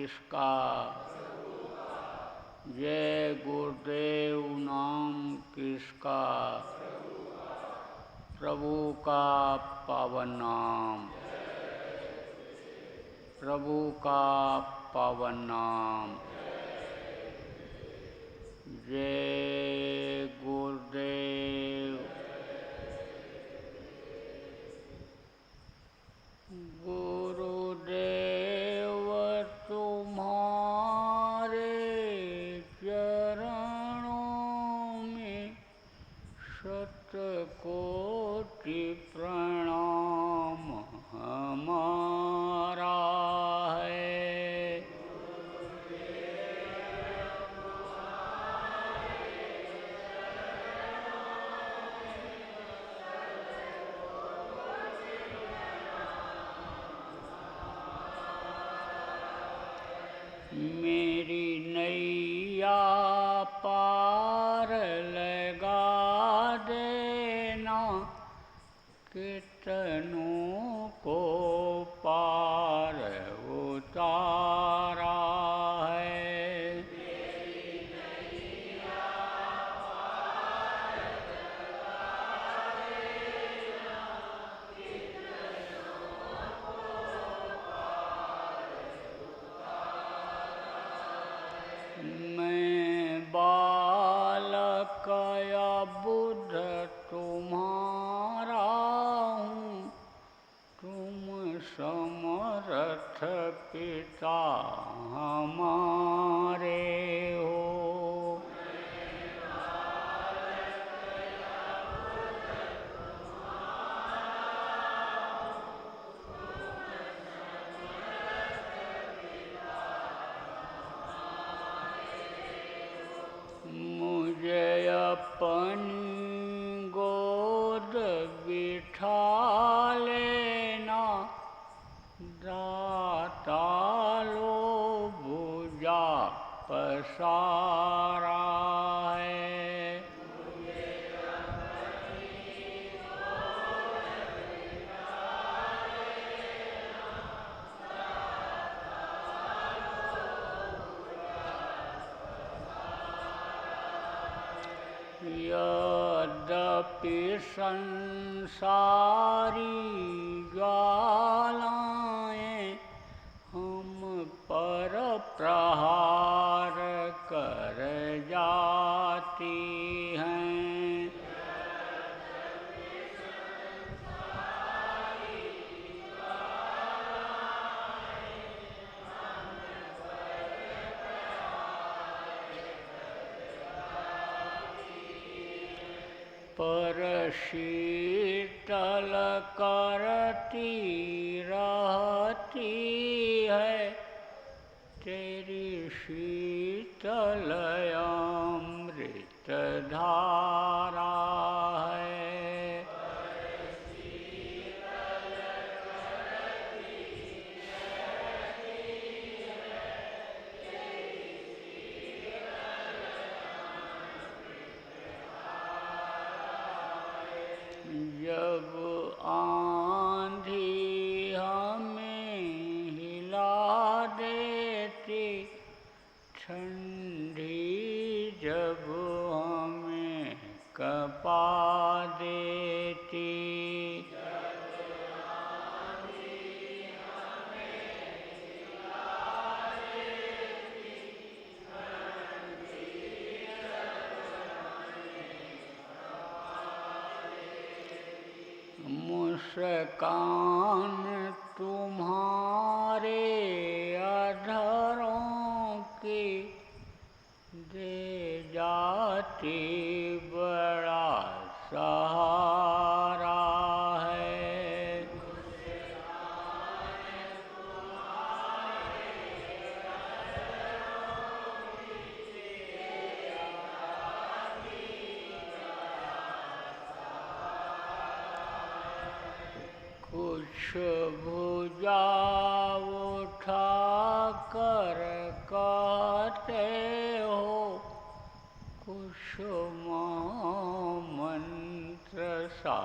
किसका, जय गुरुदेव नाम किसका, प्रभु का पावन नाम, प्रभु का पावन नाम। जय गुरुदेव। गुरुदेव तुम्हारे चरणों में शतकोटि प्रणाम हमारा है। मेरी नैया पार लगा देना, कितनों को पार उतारा है। मेरी नैया पार लगा देना, कितनों को पार उतारा है। मैं बालक या बुद्ध तुम्हारा हूँ, तुम समर्थ पिता हमारे हो। मैं बालक या बुद्ध तुम्हारा हूँ, तुम समर्थ पिता मुझे अपनी गोद बिठा लेना, दाता लो भुजा पसारा है। मुझे अपनी गोद बिठा लेना, दाता लो यद्यपि संसारी ज्वालाएं हम पर प्रहार कर जाती हैं, यद्यपि संसारी ज्वालाएं हम पर पर शीतल करती रहती है, तेरी शीतल अमृत धारा है। पर शीतल करती रहती है, तेरी शीतल जब आंधी हमें हिला देती, ठंडी जब हमें कपा देती, जब आंधी हमें हिला देती, ठंडी जब मुस्कान तुम्हारे अधरों की दे जाती बड़ा सहारा है। मुस्कान तुम्हारे अधरों की दे जाती कुछ भुजा उठा कर कहते हो, कुछ मंत्र सा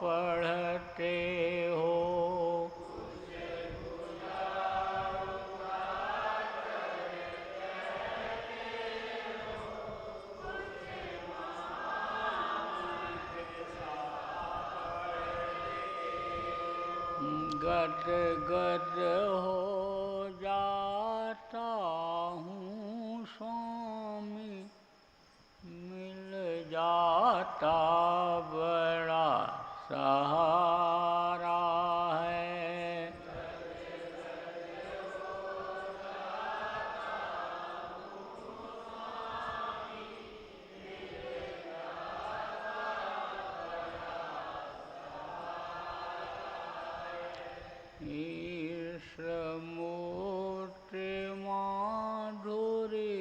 पढ़ते हो, कुछ भुजा उठा गद गद हो जाता हूँ स्वामी, मिल जाता बड़ा सहारा है। ईश मूर्ति माधुरी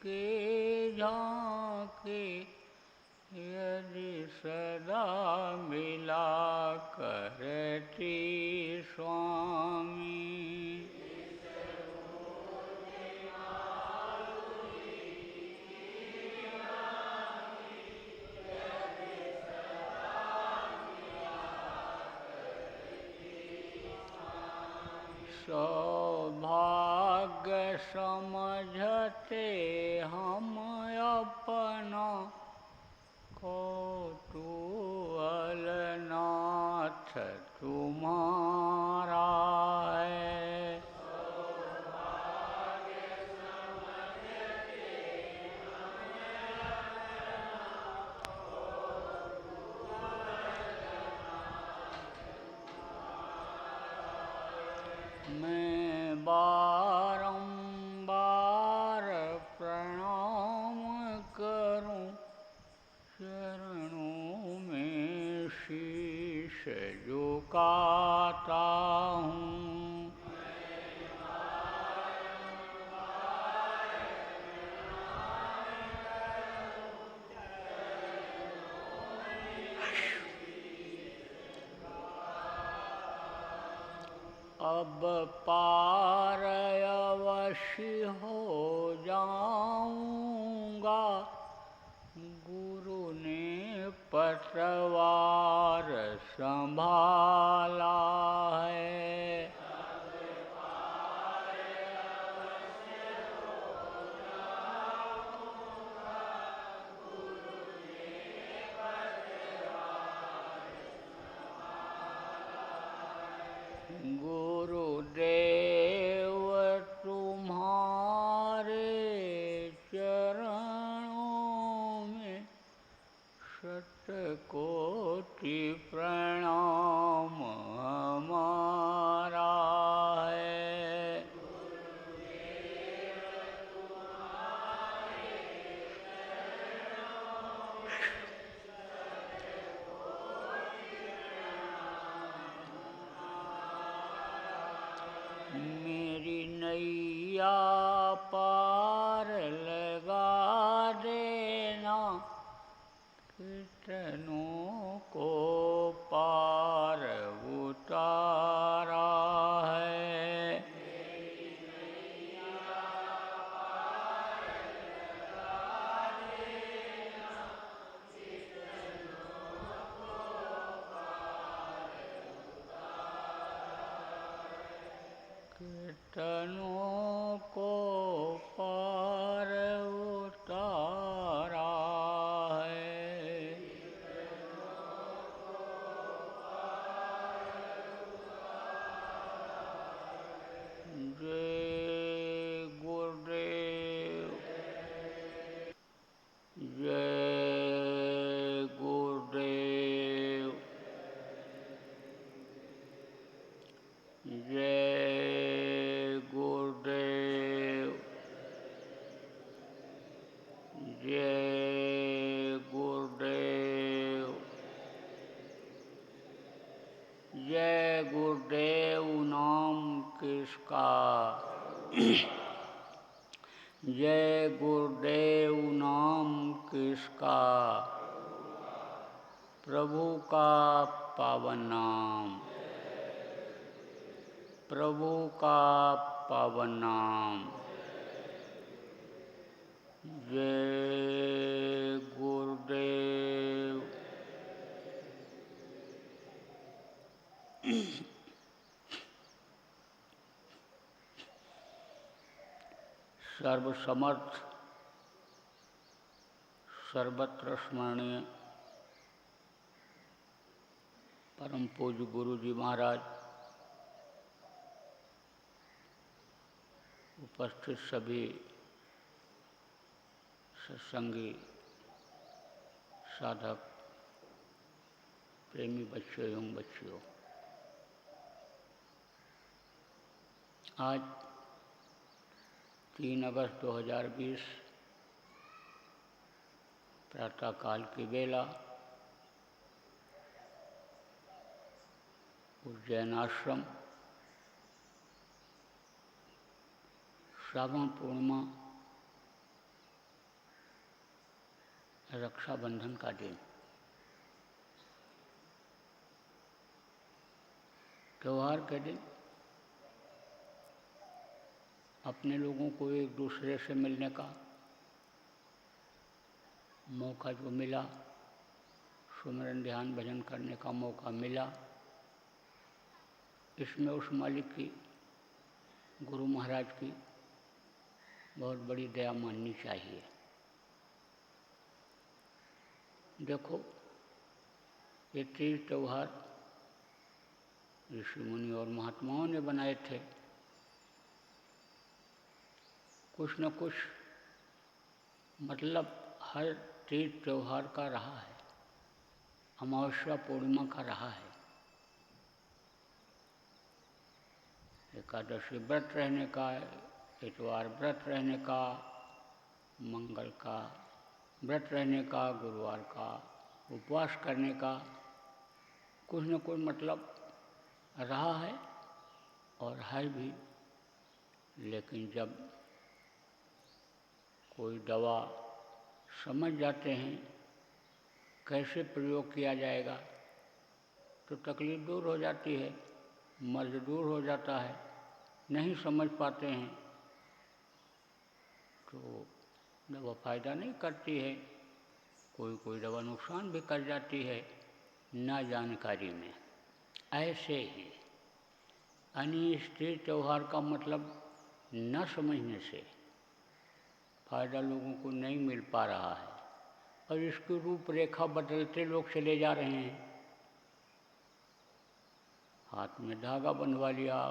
के झांके, यदि सदा मिला करती स्वामी। सौभाग्य समझते हम अपना, कौतूहलनाथ तुम्हारा है। मैं बारंबार प्रणाम करूं, चरणों में शीश झुकाता हूँ। अब पार अवश्य हो जाऊंगा, गुरु ने पतवार संभाला है। गुरुदेव तुम्हारे चरणों में शतकोटि प्रणाम हमारा है। मेरी नैया पार लगा देना, कितनों को पार उतारा है। कितनों को पार उतारा है। जय गुरुदेव, जय गुरुदेव, जय गुरुदेव, जय गुरुदेव, जय गुरुदेव नाम किसका, जय गुरुदेव नाम किसका, प्रभु का पावन नाम, प्रभु का पावन नाम। जय गुरुदेव। सर्वसमर्थ सर्वत्र स्मरणीय परम पूज्य गुरु जी महाराज उपस्थित सभी सत्संगी साधक प्रेमी बच्चों एवं बच्चियों, आज 3 अगस्त 2020 प्रातःकाल की बेला उज्जैन आश्रम श्रावण पूर्णिमा रक्षाबंधन का दिन, त्योहार के दिन अपने लोगों को एक दूसरे से मिलने का मौका जो मिला, सुमिरन ध्यान भजन करने का मौका मिला, इसमें उस मालिक की, गुरु महाराज की बहुत बड़ी दया माननी चाहिए। देखो, ये तीज त्यौहार ऋषि मुनि और महात्माओं ने बनाए थे। कुछ न कुछ मतलब हर तीज त्यौहार का रहा है, अमावस्या पूर्णिमा का रहा है, एकादशी व्रत रहने का, इतवार व्रत रहने का, मंगल का व्रत रहने का, गुरुवार का उपवास करने का, कुछ न कुछ मतलब रहा है और है भी। लेकिन जब कोई दवा समझ जाते हैं कैसे प्रयोग किया जाएगा तो तकलीफ दूर हो जाती है, मर्ज दूर हो जाता है। नहीं समझ पाते हैं तो दवा फ़ायदा नहीं करती है, कोई दवा नुकसान भी कर जाती है ना जानकारी में। ऐसे ही यानी इस तीज त्यौहार का मतलब न समझने से फ़ायदा लोगों को नहीं मिल पा रहा है और इसकी रूपरेखा बदलते लोग चले जा रहे हैं। हाथ में धागा बंधवा लिया,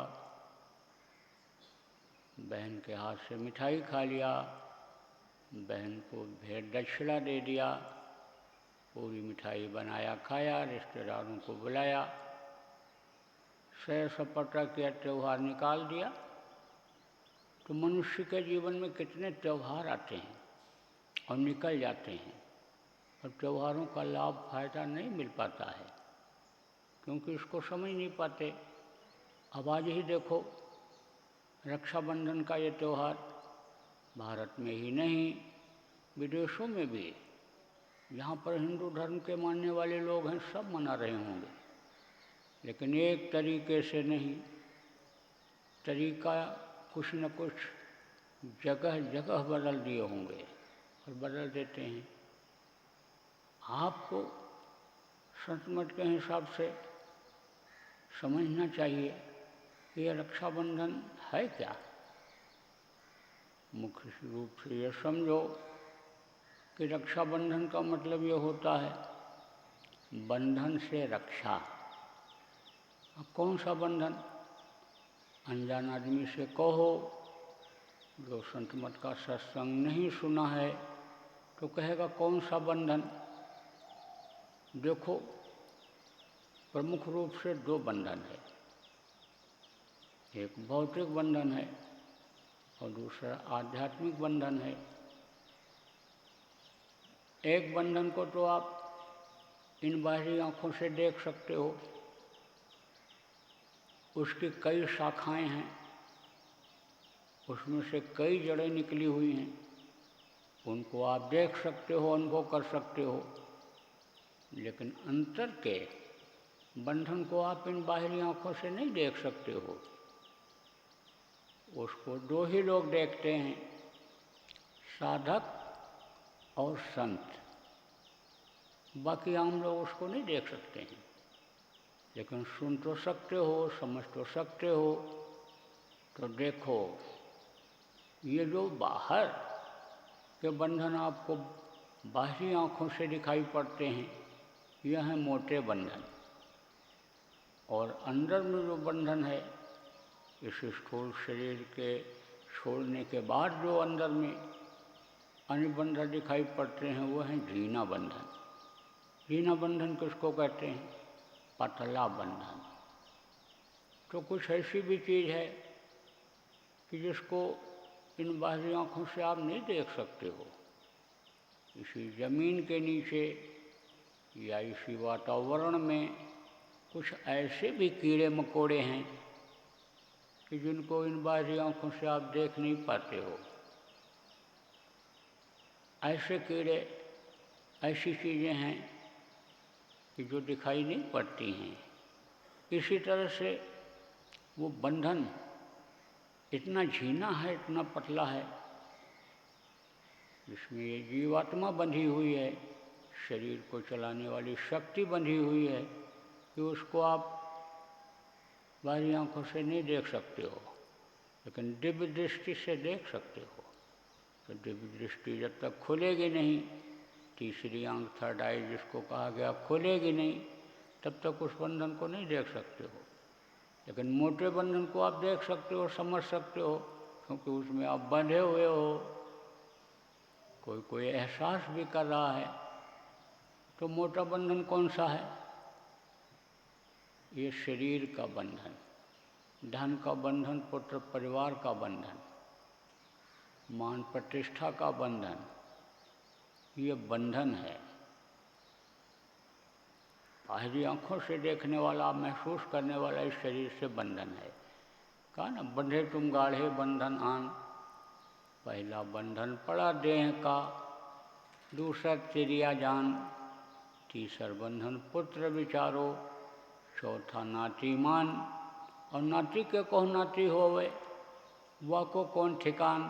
बहन के हाथ से मिठाई खा लिया, बहन को भेंट दक्षिणा दे दिया, पूरी मिठाई बनाया खाया, रिश्तेदारों को बुलाया, सैर सपाटा किया, त्यौहार निकाल दिया। तो मनुष्य के जीवन में कितने त्यौहार आते हैं और निकल जाते हैं और त्यौहारों का लाभ फायदा नहीं मिल पाता है क्योंकि इसको समझ नहीं पाते। अब आज ही देखो, रक्षाबंधन का ये त्यौहार भारत में ही नहीं विदेशों में भी, जहाँ पर हिंदू धर्म के मानने वाले लोग हैं, सब मना रहे होंगे, लेकिन एक तरीके से नहीं, तरीका कुछ न कुछ जगह जगह बदल दिए होंगे और बदल देते हैं। आपको संत मत के हिसाब से समझना चाहिए कि यह रक्षाबंधन है क्या। मुख्य रूप से ये समझो कि रक्षाबंधन का मतलब ये होता है बंधन से रक्षा। अब कौन सा बंधन? अनजान आदमी से कहो, जो संत मत का सत्संग नहीं सुना है तो कहेगा कौन सा बंधन। देखो, प्रमुख रूप से 2 बंधन है, एक भौतिक बंधन है और दूसरा आध्यात्मिक बंधन है। एक बंधन को तो आप इन बाहरी आँखों से देख सकते हो, उसकी कई शाखाएं हैं, उसमें से कई जड़ें निकली हुई हैं, उनको आप देख सकते हो, अनुभव कर सकते हो। लेकिन अंतर के बंधन को आप इन बाहरी आँखों से नहीं देख सकते हो, उसको 2 ही लोग देखते हैं, साधक और संत। बाकी आम लोग उसको नहीं देख सकते हैं, लेकिन सुन तो सकते हो, समझ तो सकते हो। तो देखो, ये जो बाहर के बंधन आपको बाहरी आँखों से दिखाई पड़ते हैं, यह हैं मोटे बंधन, और अंदर में जो बंधन है इस स्थूल शरीर के छोड़ने के बाद जो अंदर में अनुबंध दिखाई पड़ते हैं वो हैं जीना बंधन। जीना बंधन किसको कहते हैं? पतला बंधन। तो कुछ ऐसी भी चीज़ है कि जिसको इन बाहरी आँखों से आप नहीं देख सकते हो। इसी ज़मीन के नीचे या इसी वातावरण में कुछ ऐसे भी कीड़े मकोड़े हैं कि जिनको इन बाहरी आँखों से आप देख नहीं पाते हो। ऐसे कीड़े, ऐसी चीज़ें हैं कि जो दिखाई नहीं पड़ती हैं। इसी तरह से वो बंधन इतना झीना है, इतना पतला है, जिसमें ये जीवात्मा बंधी हुई है, शरीर को चलाने वाली शक्ति बंधी हुई है कि उसको आप बाहरी आँखों से नहीं देख सकते हो, लेकिन दिव्य दृष्टि से देख सकते हो। तो दिव्य दृष्टि जब तक खुलेगी नहीं, तीसरी आँख, थर्ड आई जिसको कहा गया, खुलेगी नहीं, तब तक उस बंधन को नहीं देख सकते हो। लेकिन मोटे बंधन को आप देख सकते हो, समझ सकते हो, क्योंकि उसमें आप बंधे हुए हो। कोई कोई एहसास भी कर रहा है। तो मोटा बंधन कौन सा है? ये शरीर का बंधन, धन का बंधन, पुत्र परिवार का बंधन, मान प्रतिष्ठा का बंधन, ये बंधन है। बाहरी आँखों से देखने वाला, महसूस करने वाला इस शरीर से बंधन है। कहा ना, बंधे तुम गाढ़े बंधन आन, पहला बंधन पड़ा देह का, दूसरा चिड़िया जान, तीसर बंधन पुत्र विचारो, चौथा नाती मान। और नाती के कहो नाती होवे, वह को कौन ठिकान,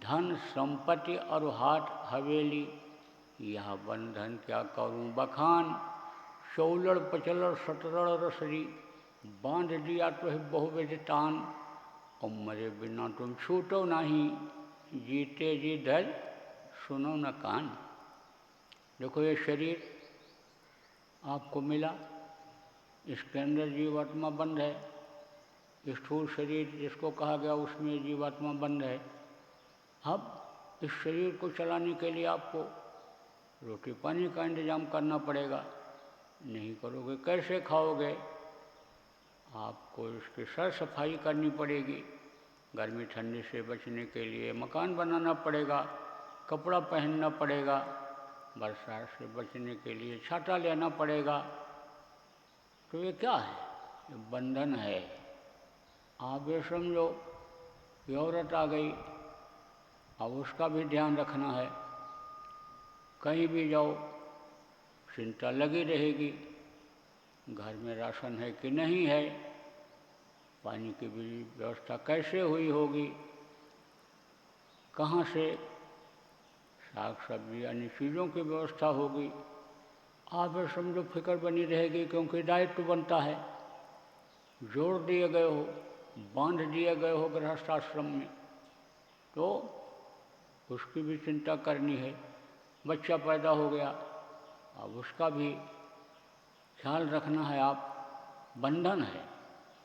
धन संपत्ति और हाथ हवेली, यह बंधन क्या करूं बखान। शौलड़ पचलड़ सतरड़ रसरी, बांध दिया तो है बहुविध तान, और मरे बिना तुम छूटो नहीं, जीते जी धर सुनो न कान। देखो ये शरीर आपको मिला, इसके अंदर जीवात्मा बंद है। स्थूल शरीर जिसको कहा गया उसमें जीवात्मा बंद है। अब इस शरीर को चलाने के लिए आपको रोटी पानी का इंतजाम करना पड़ेगा। नहीं करोगे कैसे खाओगे? आपको इसकी सर सफाई करनी पड़ेगी। गर्मी ठंडी से बचने के लिए मकान बनाना पड़ेगा, कपड़ा पहनना पड़ेगा, बरसात से बचने के लिए छाता लेना पड़ेगा। तो ये क्या है? ये बंधन है। आप ये समझो कि औरत आ गई, अब उसका भी ध्यान रखना है। कहीं भी जाओ चिंता लगी रहेगी, घर में राशन है कि नहीं है, पानी की भी व्यवस्था कैसे हुई होगी, कहाँ से साग सब्जी अन्य चीज़ों की व्यवस्था होगी। आप ये समझो फिक्र बनी रहेगी, क्योंकि दायित्व बनता है। जोड़ दिए गए हो, बांध दिए गए हो गृहस्थ आश्रम में, तो उसकी भी चिंता करनी है। बच्चा पैदा हो गया, अब उसका भी ख्याल रखना है। आप बंधन है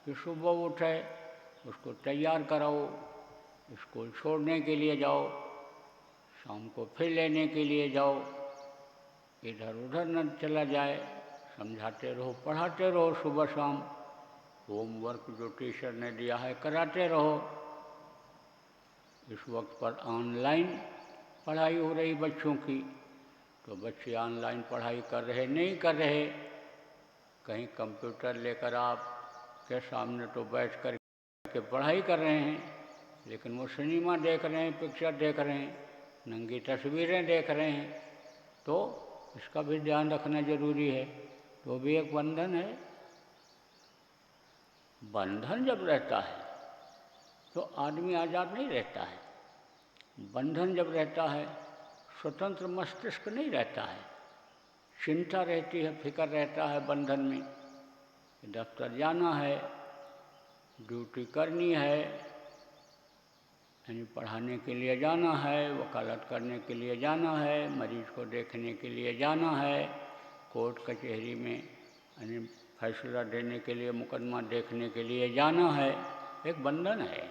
कि सुबह उठे, उसको तैयार कराओ, स्कूल छोड़ने के लिए जाओ, शाम को फिर लेने के लिए जाओ, इधर उधर न चला जाए, समझाते रहो, पढ़ाते रहो, सुबह शाम होमवर्क जो टीचर ने दिया है कराते रहो। इस वक्त पर ऑनलाइन पढ़ाई हो रही बच्चों की, तो बच्चे ऑनलाइन पढ़ाई कर रहे नहीं कर रहे, कहीं कंप्यूटर लेकर आप के सामने तो बैठ कर के पढ़ाई कर रहे हैं, लेकिन वो सिनेमा देख रहे हैं, पिक्चर देख रहे हैं, नंगी तस्वीरें देख रहे हैं। तो इसका भी ध्यान रखना जरूरी है। तो भी एक बंधन है। बंधन जब रहता है तो आदमी आज़ाद नहीं रहता है। बंधन जब रहता है स्वतंत्र मस्तिष्क नहीं रहता है। चिंता रहती है, फिक्र रहता है बंधन में। दफ्तर जाना है, ड्यूटी करनी है, यानी पढ़ाने के लिए जाना है, वकालत करने के लिए जाना है, मरीज को देखने के लिए जाना है, कोर्ट कचहरी में यानी फैसला देने के लिए, मुकदमा देखने के लिए जाना है। एक बंधन है।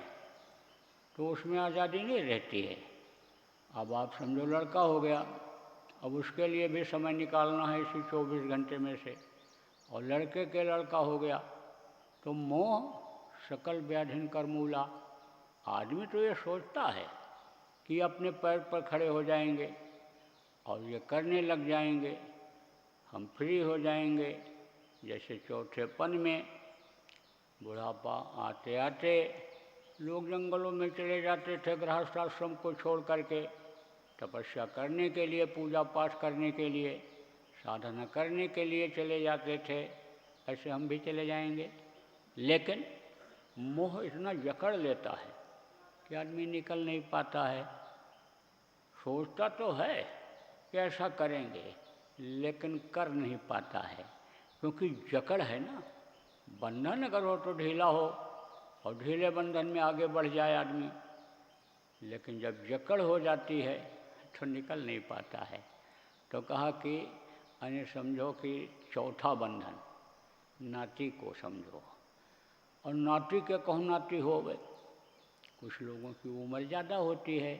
तो उसमें आज़ादी नहीं रहती है। अब आप समझो लड़का हो गया, अब उसके लिए भी समय निकालना है इसी 24 घंटे में से, और लड़के के लड़का हो गया तो मोह सकल व्याधिन कर मूला। आदमी तो ये सोचता है कि अपने पैर पर खड़े हो जाएंगे और ये करने लग जाएंगे, हम फ्री हो जाएंगे। जैसे चौथेपन में बुढ़ापा आते आते लोग जंगलों में चले जाते थे गृहस्थ आश्रम को छोड़ करके, तपस्या करने के लिए, पूजा पाठ करने के लिए, साधना करने के लिए चले जाते थे। ऐसे हम भी चले जाएंगे, लेकिन मोह इतना जकड़ लेता है कि आदमी निकल नहीं पाता है। सोचता तो है कि ऐसा करेंगे, लेकिन कर नहीं पाता है, क्योंकि जकड़ है ना। बंधन अगर हो तो ढीला हो और ढीले बंधन में आगे बढ़ जाए आदमी, लेकिन जब जकड़ हो जाती है तो निकल नहीं पाता है। तो कहा कि अन्य समझो कि चौथा बंधन नाती को समझो, और नाती के कहूँ नाती हो गए। कुछ लोगों की उम्र ज़्यादा होती है,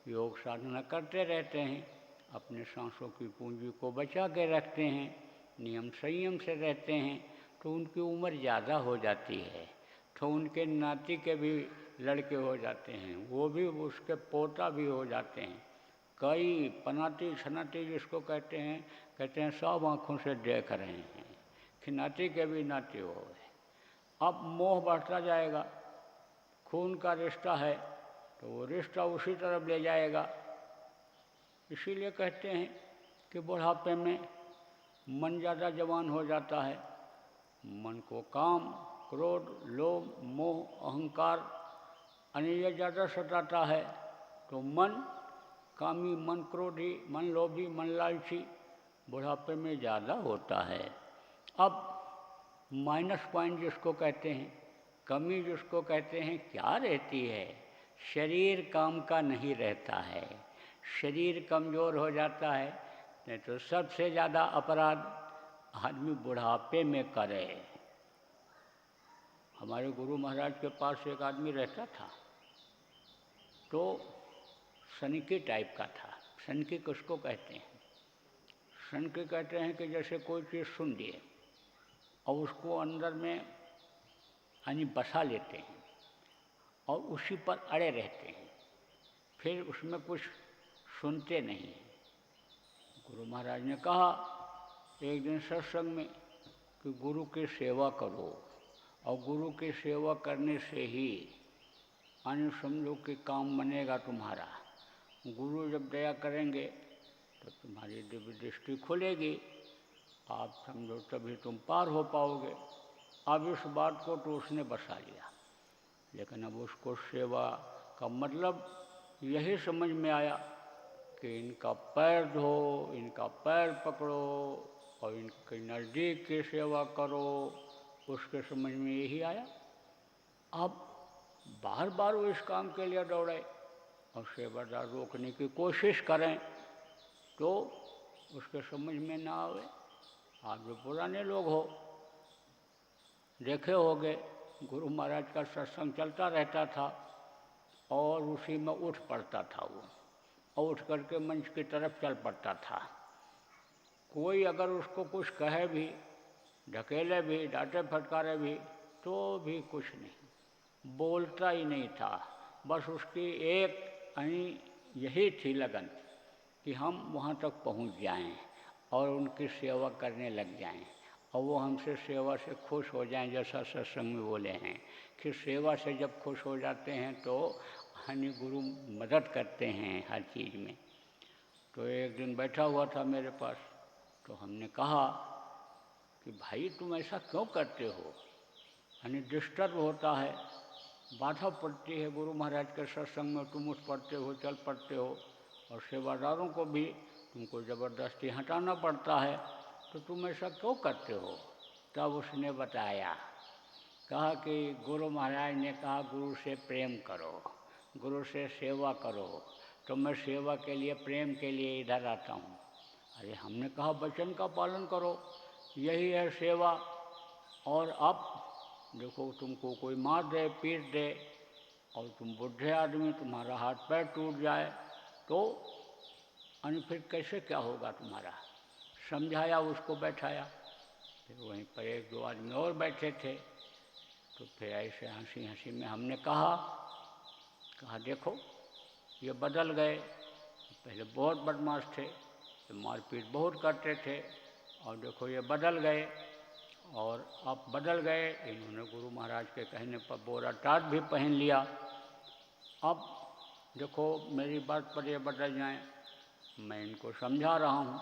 योग साधना करते रहते हैं, अपने सांसों की पूंजी को बचा के रखते हैं, नियम संयम से रहते हैं, तो उनकी उम्र ज़्यादा हो जाती है, तो उनके नाती के भी लड़के हो जाते हैं, वो भी उसके पोता भी हो जाते हैं। कई पनाती छनाती जिसको कहते हैं सब आँखों से देख रहे हैं कि नाती के भी नाती हो गए। अब मोह बढ़ता जाएगा, खून का रिश्ता है तो वो रिश्ता उसी तरफ ले जाएगा। इसीलिए कहते हैं कि बुढ़ापे में मन ज़्यादा जवान हो जाता है। मन को काम, क्रोध, लोभ, मोह, अहंकार अन्य ज़्यादा सताता है, तो मन कामी, मन क्रोधी, मन लोभी, मन लालची बुढ़ापे में ज़्यादा होता है। अब माइनस पॉइंट जिसको कहते हैं, कमी जिसको कहते हैं, क्या रहती है? शरीर काम का नहीं रहता है, शरीर कमज़ोर हो जाता है। नहीं तो सबसे ज़्यादा अपराध आदमी बुढ़ापे में करे। हमारे गुरु महाराज के पास एक आदमी रहता था, तो सनकी टाइप का था। सनकी किसको कहते हैं? सनकी कहते हैं कि जैसे कोई चीज़ सुन लिए और उसको अंदर में यानी बसा लेते हैं और उसी पर अड़े रहते हैं, फिर उसमें कुछ सुनते नहीं हैं। गुरु महाराज ने कहा एक दिन सत्संग में कि गुरु की सेवा करो, और गुरु की सेवा करने से ही यानी समझो कि काम बनेगा तुम्हारा। गुरु जब दया करेंगे तो तुम्हारी दिव्य दृष्टि खुलेगी, आप समझो तभी तुम पार हो पाओगे। अब इस बात को तो उसने बसा लिया, लेकिन अब उसको सेवा का मतलब यही समझ में आया कि इनका पैर धो, इनका पैर पकड़ो और इनके नज़दीक की सेवा करो, उसके समझ में यही आया। अब बार बार वो इस काम के लिए दौड़े और सेवादार रोकने की कोशिश करें तो उसके समझ में ना आवे। आप जो पुराने लोग हो देखे होगे, गुरु महाराज का सत्संग चलता रहता था और उसी में उठ पड़ता था वो, और उठ करके मंच की तरफ चल पड़ता था। कोई अगर उसको कुछ कहे भी, ढकेले भी, डांटे फटकारे भी, तो भी कुछ नहीं, बोलता ही नहीं था। बस उसकी एक यही थी लगन कि हम वहाँ तक पहुँच जाएं और उनकी सेवा करने लग जाएं, और वो हमसे सेवा से खुश हो जाएं। जैसा सत्संग में बोले हैं कि सेवा से जब खुश हो जाते हैं तो गुरु मदद करते हैं हर चीज़ में। तो एक दिन बैठा हुआ था मेरे पास, तो हमने कहा कि भाई तुम ऐसा क्यों करते हो? डिस्टर्ब होता है, बाधा पड़ती है गुरु महाराज के सत्संग में, तुम उठ पड़ते हो, चल पड़ते हो, और सेवादारों को भी तुमको ज़बरदस्ती हटाना पड़ता है, तो तुम ऐसा क्यों करते हो? तब उसने बताया, कहा कि गुरु महाराज ने कहा गुरु से प्रेम करो, गुरु से सेवा करो, तो मैं सेवा के लिए, प्रेम के लिए इधर आता हूँ। अरे हमने कहा वचन का पालन करो, यही है सेवा। और अब देखो तुमको कोई मार दे, पीट दे, और तुम बुढ़े आदमी, तुम्हारा हाथ पैर टूट जाए तो फिर कैसे क्या होगा तुम्हारा। समझाया, उसको बैठाया। फिर वहीं पर एक दो आदमी और बैठे थे। तो फिर ऐसे हंसी हंसी में हमने कहा देखो ये बदल गए, पहले बहुत बदमाश थे, मारपीट बहुत करते थे, और देखो ये बदल गए। और अब बदल गए, इन्होंने गुरु महाराज के कहने पर बोरा टाट भी पहन लिया। अब देखो मेरी बात पर ये बदल जाएं, मैं इनको समझा रहा हूँ।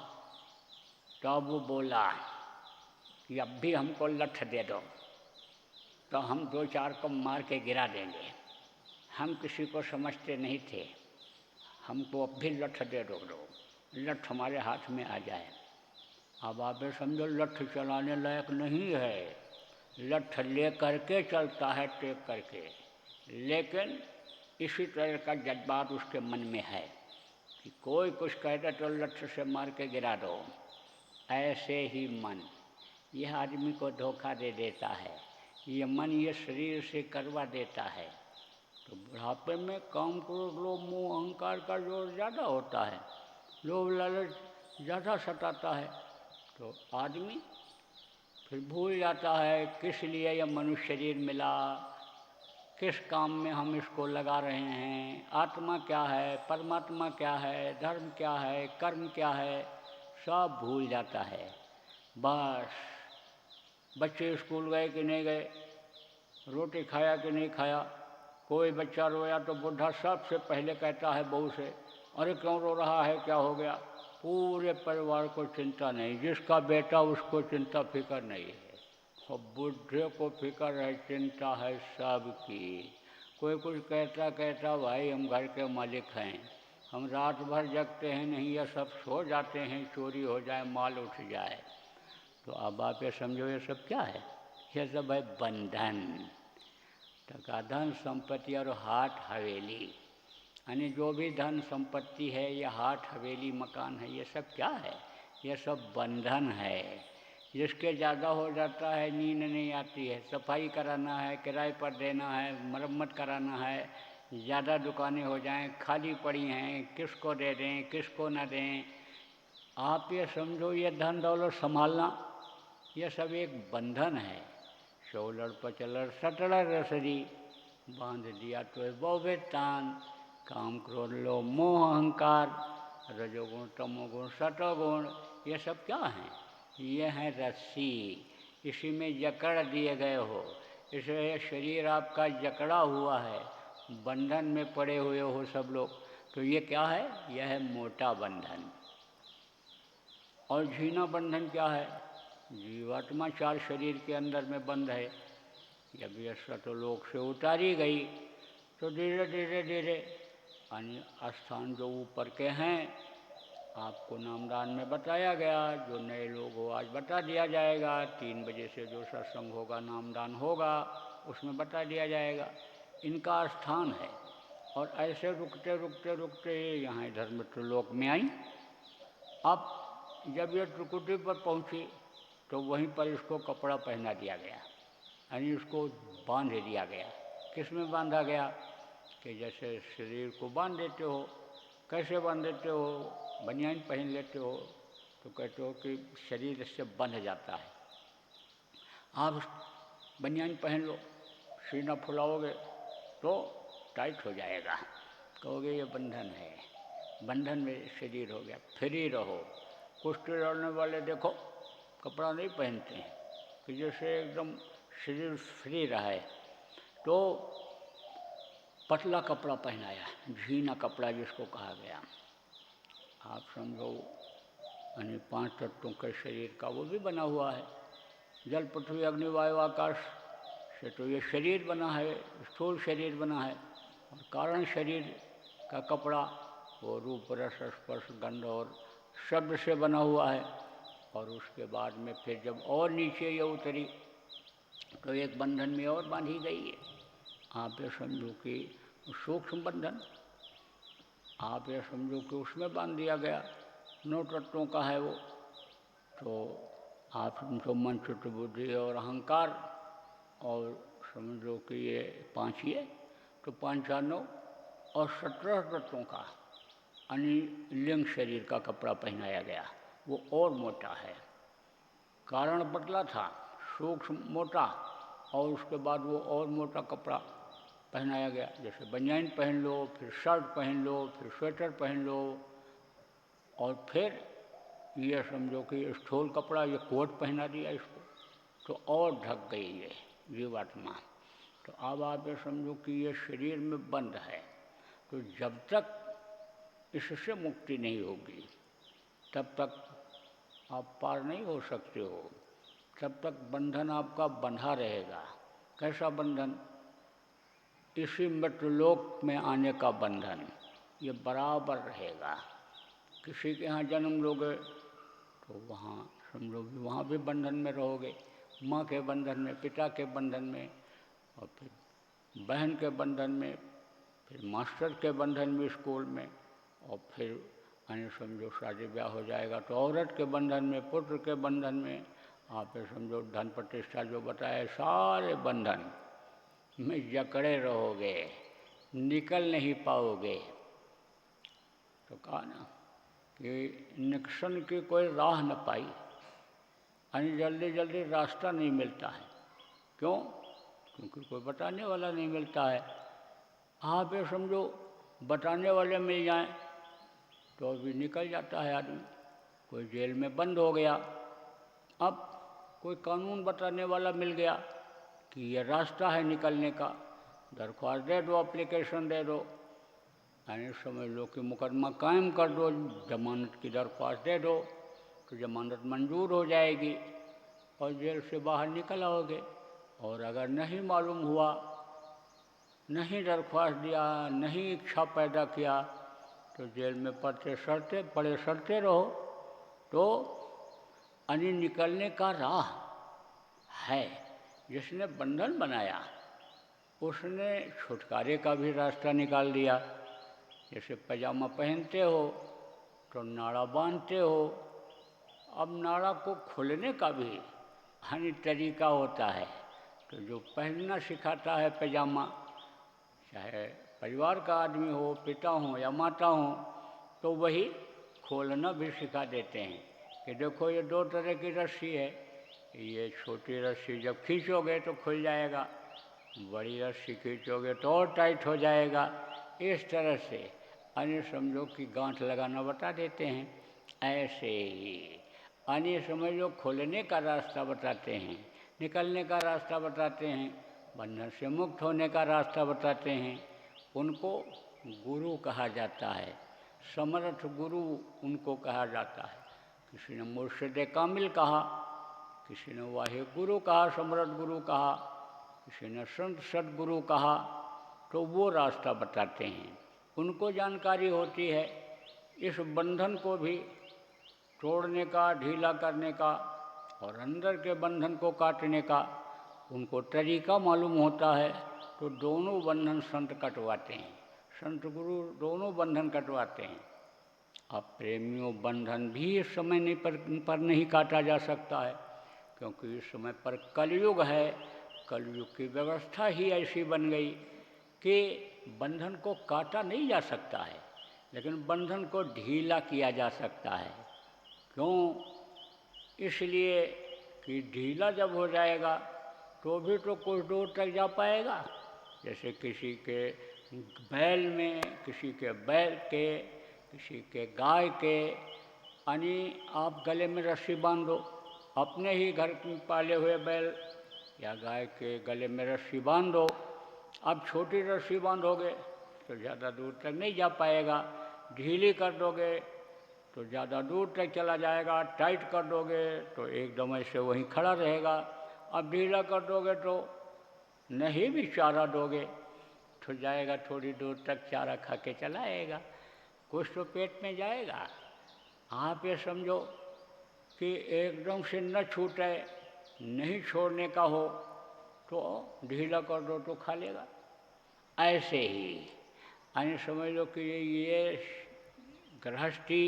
तब वो बोला कि अब भी हमको लठ दे दो तो हम दो चार को मार के गिरा देंगे, हम किसी को समझते नहीं थे, हमको अब भी लठ दे दो, लठ हमारे हाथ में आ जाए। अब आप ये समझो लठ चलाने लायक नहीं है, लठ ले करके चलता है टेक करके, लेकिन इसी तरह का जज्बात उसके मन में है कि कोई कुछ कहता तो लठ से मार के गिरा दो। ऐसे ही मन यह आदमी को धोखा दे देता है, ये मन ये शरीर से करवा देता है। तो बुढ़ापे में काम क्रोध लोभ मोह अहंकार का जोर ज़्यादा होता है, लोभ लालच ज़्यादा सताता है, तो आदमी फिर भूल जाता है किस लिए यह मनुष्य शरीर मिला, किस काम में हम इसको लगा रहे हैं, आत्मा क्या है, परमात्मा क्या है, धर्म क्या है, कर्म क्या है, सब भूल जाता है। बस बच्चे स्कूल गए कि नहीं गए, रोटी खाया कि नहीं खाया, कोई बच्चा रोया तो बुढ़ा सबसे पहले कहता है बहू से, अरे क्यों रो रहा है, क्या हो गया। पूरे परिवार को चिंता नहीं, जिसका बेटा उसको चिंता फिक्र नहीं है, और बुढ़े को फिक्र है, चिंता है सबकी। कोई कुछ कहता भाई हम घर के मालिक हैं, हम रात भर जगते हैं नहीं, यह सब सो जाते हैं, चोरी हो जाए, माल उठ जाए। तो अब आप ये समझो ये सब क्या है, ये सब है बंधन। टका धन संपत्ति और हाट हवेली, यानी जो भी धन संपत्ति है, ये हाट हवेली मकान है, ये सब क्या है, ये सब बंधन है। जिसके ज़्यादा हो जाता है, नींद नहीं आती है, सफाई कराना है, किराए पर देना है, मरम्मत कराना है, ज़्यादा दुकानें हो जाएं, खाली पड़ी हैं, किसको दे दें किसको न दें। आप ये समझो ये धन दौलत संभालना ये सब एक बंधन है। शोलड़ पचलड़ सटड़ रसरी, बांध दिया तो बहुवे तान, काम क्रोध लोभ मोह अहंकार, रजोगुण तमोगुण सतोगुण, ये सब क्या हैं, ये हैं रस्सी, इसी में जकड़ दिए गए हो, इसलिए शरीर आपका जकड़ा हुआ है, बंधन में पड़े हुए हो सब लोग। तो ये क्या है, यह है मोटा बंधन। और झीना बंधन क्या है, जीवात्मा चार शरीर के अंदर में बंद है। जब यह सतलोक से उतारी गई तो धीरे धीरे धीरे अन्य स्थान जो ऊपर के हैं आपको नामदान में बताया गया, जो नए लोग हो आज बता दिया जाएगा। 3 बजे से जो सत्संग होगा, नामदान होगा, उसमें बता दिया जाएगा। इनका स्थान है। और ऐसे रुकते रुकते रुकते यहाँ इधर मृत्युलोक में आई। अब जब ये त्रिकुटी पर पहुँची तो वहीं पर इसको कपड़ा पहना दिया गया, यानी उसको बांध दिया गया। किस में बांधा गया कि जैसे शरीर को बांध देते हो, कैसे बांध देते हो, बनियान पहन लेते हो तो कहते हो कि शरीर इससे बंध जाता है। आप बनियान पहन लो, सीना फुलाओगे तो टाइट हो जाएगा, कहोगे ये बंधन है, बंधन में शरीर हो गया। फ्री रहो। कुश्ती लड़ने वाले देखो कपड़ा नहीं पहनते हैं कि जैसे एकदम शरीर फ्री रहे, तो पतला कपड़ा पहनाया, झीना कपड़ा जिसको कहा गया। आप समझो यानी 5 तत्वों के शरीर का वो भी बना हुआ है। जल पृथ्वी अग्नि वायु आकाश से तो ये शरीर बना है, स्थूल शरीर बना है। और कारण शरीर का कपड़ा वो रूप रस स्पर्श गंध और शब्द से बना हुआ है। और उसके बाद में फिर जब और नीचे ये उतरी तो एक बंधन में और बांधी गई है। आप ये समझो कि सूक्ष्म बंधन, आप ये समझो कि उसमें बांध दिया गया। 9 तत्वों का है वो। तो आप समझो मन चित्त बुद्धि और अहंकार, और समझो कि ये 5 ये तो 5-4-9 और 17 व्रतों का यानी लिंग शरीर का कपड़ा पहनाया गया, वो और मोटा है। कारण पतला था, सूक्ष्म मोटा, और उसके बाद वो और मोटा कपड़ा पहनाया गया। जैसे बनियान पहन लो, फिर शर्ट पहन लो, फिर स्वेटर पहन लो, और फिर ये समझो कि स्थूल कपड़ा, ये कोट पहना दिया इसको, तो और ढक गई ये जीवात्मा। तो अब आप ये समझो कि ये शरीर में बंद है। तो जब तक इससे मुक्ति नहीं होगी तब तक आप पार नहीं हो सकते हो, तब तक बंधन आपका बंधा रहेगा। कैसा बंधन? इसी मृत्युलोक में आने का बंधन, ये बराबर रहेगा। किसी के यहाँ जन्म लोगे तो वहाँ समझो भी वहाँ भी बंधन में रहोगे, माँ के बंधन में, पिता के बंधन में, और फिर बहन के बंधन में, फिर मास्टर के बंधन में स्कूल में, और फिर यानी समझो शादी ब्याह हो जाएगा तो औरत के बंधन में, पुत्र के बंधन में, आप ये समझो धन प्रतिष्ठा जो बताए, सारे बंधन में जकड़े रहोगे, निकल नहीं पाओगे। तो कहा ना कि निकसन की कोई राह न पाई, यानी जल्दी जल्दी रास्ता नहीं मिलता है। क्यों? क्योंकि कोई बताने वाला नहीं मिलता है। आप ये समझो बताने वाले मिल जाएं तो अभी निकल जाता है आदमी। कोई जेल में बंद हो गया, अब कोई कानून बताने वाला मिल गया कि ये रास्ता है निकलने का, दरख्वास्त दे दो, एप्लीकेशन दे दो, यानी समझ लो कि मुकदमा कायम कर दो, जमानत की दरख्वास्त दे दो, तो जमानत मंजूर हो जाएगी और जेल से बाहर निकल आओगे। और अगर नहीं मालूम हुआ, नहीं दरख्वास्त दिया, नहीं इच्छा पैदा किया, तो जेल में पड़े सड़ते रहो। तो यानी निकलने का राह है। जिसने बंधन बनाया उसने छुटकारे का भी रास्ता निकाल दिया। जैसे पैजामा पहनते हो तो नाड़ा बांधते हो, अब नाड़ा को खोलने का भी यानी तरीका होता है। तो जो पहनना सिखाता है पैजामा, चाहे परिवार का आदमी हो, पिता हो या माता हो, तो वही खोलना भी सिखा देते हैं कि देखो ये 2 तरह की रस्सी है, ये छोटी रस्सी जब खींचोगे तो खुल जाएगा, बड़ी रस्सी खींचोगे तो और टाइट हो जाएगा। इस तरह से यानी समझो कि गांठ लगाना बता देते हैं। ऐसे ही यानी समझ लो खोलने का रास्ता बताते हैं, निकलने का रास्ता बताते हैं, बंधन से मुक्त होने का रास्ता बताते हैं। उनको गुरु कहा जाता है, समर्थ गुरु उनको कहा जाता है। किसी ने मुर्शिद कामिल कहा, किसी ने वाहे गुरु कहा, समर्थ गुरु कहा, किसी ने संत सदगुरु कहा। तो वो रास्ता बताते हैं, उनको जानकारी होती है इस बंधन को भी तोड़ने का, ढीला करने का और अंदर के बंधन को काटने का उनको तरीका मालूम होता है। तो दोनों बंधन संत कटवाते हैं, संत गुरु दोनों बंधन कटवाते हैं। अब प्रेमियों बंधन भी इस समय पर नहीं काटा जा सकता है, क्योंकि इस समय पर कलयुग है। कलयुग की व्यवस्था ही ऐसी बन गई कि बंधन को काटा नहीं जा सकता है, लेकिन बंधन को ढीला किया जा सकता है। क्यों? इसलिए कि ढीला जब हो जाएगा तो भी तो कुछ दूर तक जा पाएगा। जैसे किसी के बैल में, किसी के बैल के, किसी के गाय के, यानी आप गले में रस्सी बांध दो, अपने ही घर में पाले हुए बैल या गाय के गले में रस्सी बांध दो। अब छोटी रस्सी बांधोगे तो ज़्यादा दूर तक नहीं जा पाएगा, ढीली कर दोगे तो ज़्यादा दूर तक चला जाएगा, टाइट कर दोगे तो एकदम ऐसे वहीं खड़ा रहेगा। अब ढीला कर दोगे तो नहीं भी चारा दोगे तो जाएगा थोड़ी दूर तक, चारा खा के चला आएगा, कुछ तो पेट में जाएगा। आप ये समझो कि एकदम से न छूटे, नहीं छोड़ने का हो तो ढीला कर दो तो खा लेगा। ऐसे ही यानी समझ लो कि ये गृहस्थी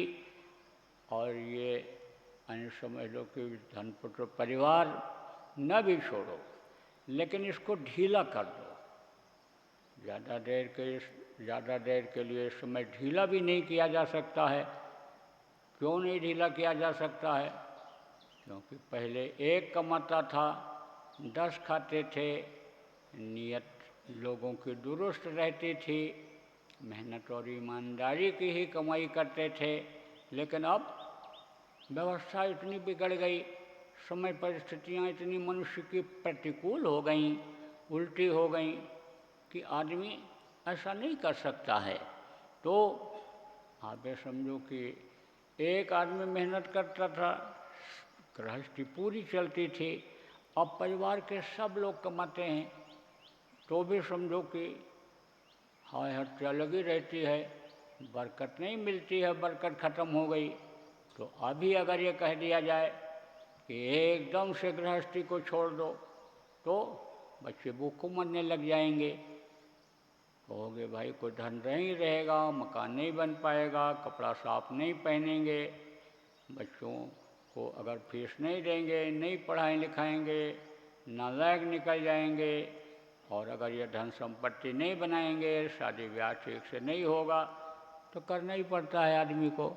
और ये यानी समझ लो कि धनपुत्र परिवार न भी छोड़ो, लेकिन इसको ढीला कर दो। ज़्यादा देर के लिए इस समय ढीला भी नहीं किया जा सकता है। क्यों नहीं ढीला किया जा सकता है? क्योंकि पहले एक कमाता था, 10 खाते थे, नीयत लोगों की दुरुस्त रहती थी, मेहनत और ईमानदारी की ही कमाई करते थे। लेकिन अब व्यवस्था इतनी बिगड़ गई, समय परिस्थितियाँ इतनी मनुष्य की प्रतिकूल हो गईं, उल्टी हो गईं कि आदमी ऐसा नहीं कर सकता है। तो आप ये समझो कि एक आदमी मेहनत करता था, गृहस्थी पूरी चलती थी। अब परिवार के सब लोग कमाते हैं तो भी समझो कि हाय हत्या लगी रहती है, बरकत नहीं मिलती है, बरकत ख़त्म हो गई। तो अभी अगर ये कह दिया जाए कि एकदम से गृहस्थी को छोड़ दो तो बच्चे भूखों मरने लग जाएंगे। कहोगे भाई कोई धन नहीं रहेगा, मकान नहीं बन पाएगा, कपड़ा साफ नहीं पहनेंगे, बच्चों को अगर फीस नहीं देंगे, नहीं पढ़ाई लिखाएंगे, नालायक निकल जाएंगे, और अगर ये धन संपत्ति नहीं बनाएंगे, शादी ब्याह ठीक से नहीं होगा, तो करना ही पड़ता है आदमी को।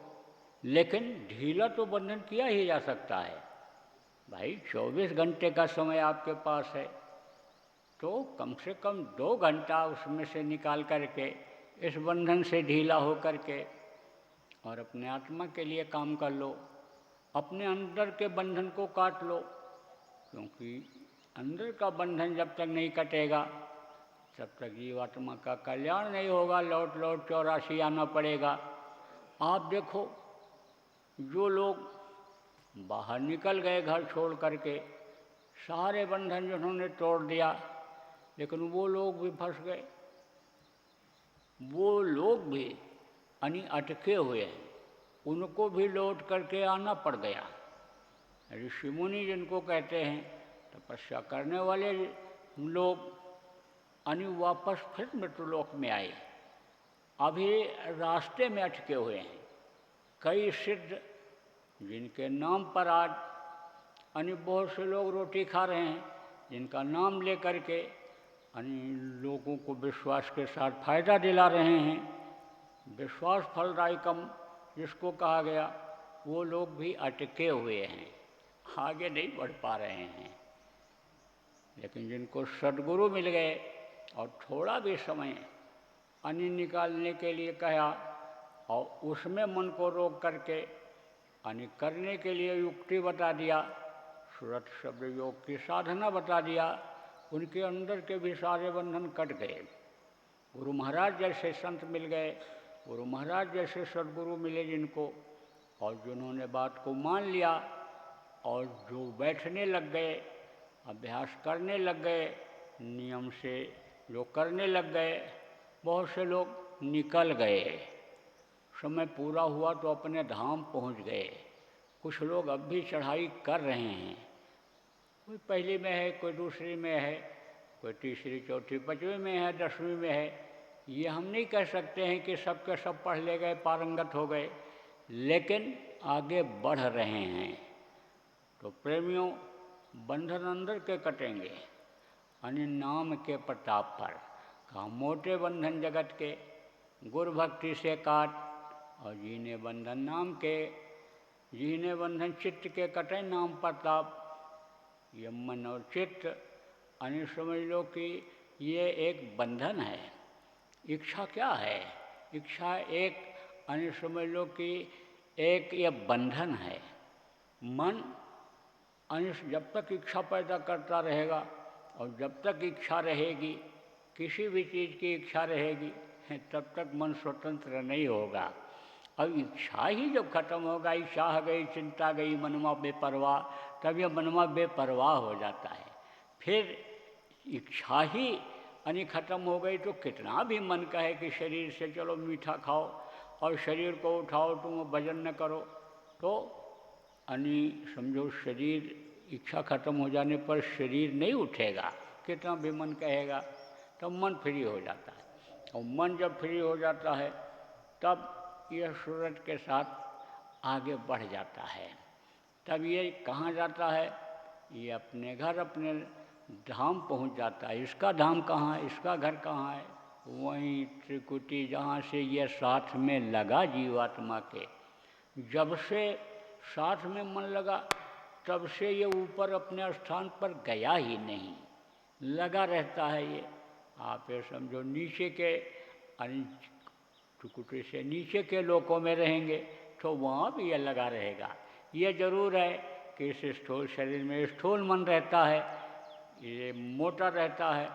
लेकिन ढीला तो बंधन किया ही जा सकता है। भाई 24 घंटे का समय आपके पास है तो कम से कम 2 घंटा उसमें से निकाल करके इस बंधन से ढीला हो करके और अपने आत्मा के लिए काम कर लो, अपने अंदर के बंधन को काट लो। क्योंकि अंदर का बंधन जब तक नहीं कटेगा तब तक जीवात्मा का कल्याण नहीं होगा, लौट लौट 84 आना पड़ेगा। आप देखो जो लोग बाहर निकल गए घर छोड़ करके, सारे बंधन जिन्होंने तोड़ दिया, लेकिन वो लोग भी फंस गए, वो लोग भी अटके हुए हैं, उनको भी लौट करके आना पड़ गया। ऋषि मुनि जिनको कहते हैं, तपस्या करने वाले लोग वापस फिर मृत्युलोक में आए, अभी रास्ते में अटके हुए हैं। कई सिद्ध जिनके नाम पर आज बहुत से लोग रोटी खा रहे हैं, जिनका नाम ले करके लोगों को विश्वास के साथ फायदा दिला रहे हैं, विश्वास फलदायकम जिसको कहा गया, वो लोग भी अटके हुए हैं, आगे नहीं बढ़ पा रहे हैं। लेकिन जिनको सद्गुरु मिल गए और थोड़ा भी समय निकालने के लिए कहा और उसमें मन को रोक करके करने के लिए युक्ति बता दिया, सुरत शब्द योग की साधना बता दिया, उनके अंदर के भी सारे बंधन कट गए। गुरु महाराज जैसे संत मिल गए, गुरु महाराज जैसे सद्गुरु मिले जिनको, और जिन्होंने बात को मान लिया और जो बैठने लग गए, अभ्यास करने लग गए, नियम से जो करने लग गए, बहुत से लोग निकल गए। समय पूरा हुआ तो अपने धाम पहुंच गए। कुछ लोग अब भी चढ़ाई कर रहे हैं, कोई पहली में है, कोई दूसरी में है, कोई तीसरी चौथी पाँचवीं में है, 10वीं में है। ये हम नहीं कह सकते हैं कि सब के सब पढ़ ले गए, पारंगत हो गए, लेकिन आगे बढ़ रहे हैं। तो प्रेमियों, बंधन अंदर के कटेंगे नाम के प्रताप पर। कहा मोटे बंधन जगत के गुरु भक्ति से काट, और जीने बंधन नाम के, जीने बंधन चित्त के कटे नाम प्रताप। ये मन और चित्त समझ लो कि ये एक बंधन है। इच्छा क्या है? इच्छा एक समझ लो कि एक ये बंधन है। मन जब तक इच्छा पैदा करता रहेगा और जब तक इच्छा रहेगी, किसी भी चीज़ की इच्छा रहेगी, तब तक मन स्वतंत्र नहीं होगा। अब इच्छा ही जब खत्म होगा, इच्छा गई, चिंता गई, मनमा बेपरवाह, तब यह मनमा बेपरवाह हो जाता है। फिर इच्छा ही खत्म हो गई तो कितना भी मन कहे कि शरीर से चलो मीठा खाओ और शरीर को उठाओ, तुम भजन न करो, तो समझो शरीर, इच्छा खत्म हो जाने पर शरीर नहीं उठेगा, कितना भी मन कहेगा, तब मन फ्री हो जाता है। और मन जब फ्री हो जाता है तब यह सूरज के साथ आगे बढ़ जाता है। तब ये कहाँ जाता है? ये अपने घर, अपने धाम पहुँच जाता है। इसका धाम कहाँ है? इसका घर कहाँ है? वहीं त्रिकुटी जहाँ से ये साथ में लगा जीवात्मा के, जब से साथ में मन लगा तब से ये ऊपर अपने स्थान पर गया ही नहीं, लगा रहता है ये। आप ये समझो नीचे के त्रिकुटी से नीचे के लोकों में रहेंगे तो वहाँ भी ये लगा रहेगा। ये जरूर है कि इस स्थूल शरीर में स्थूल मन रहता है, ये मोटा रहता है,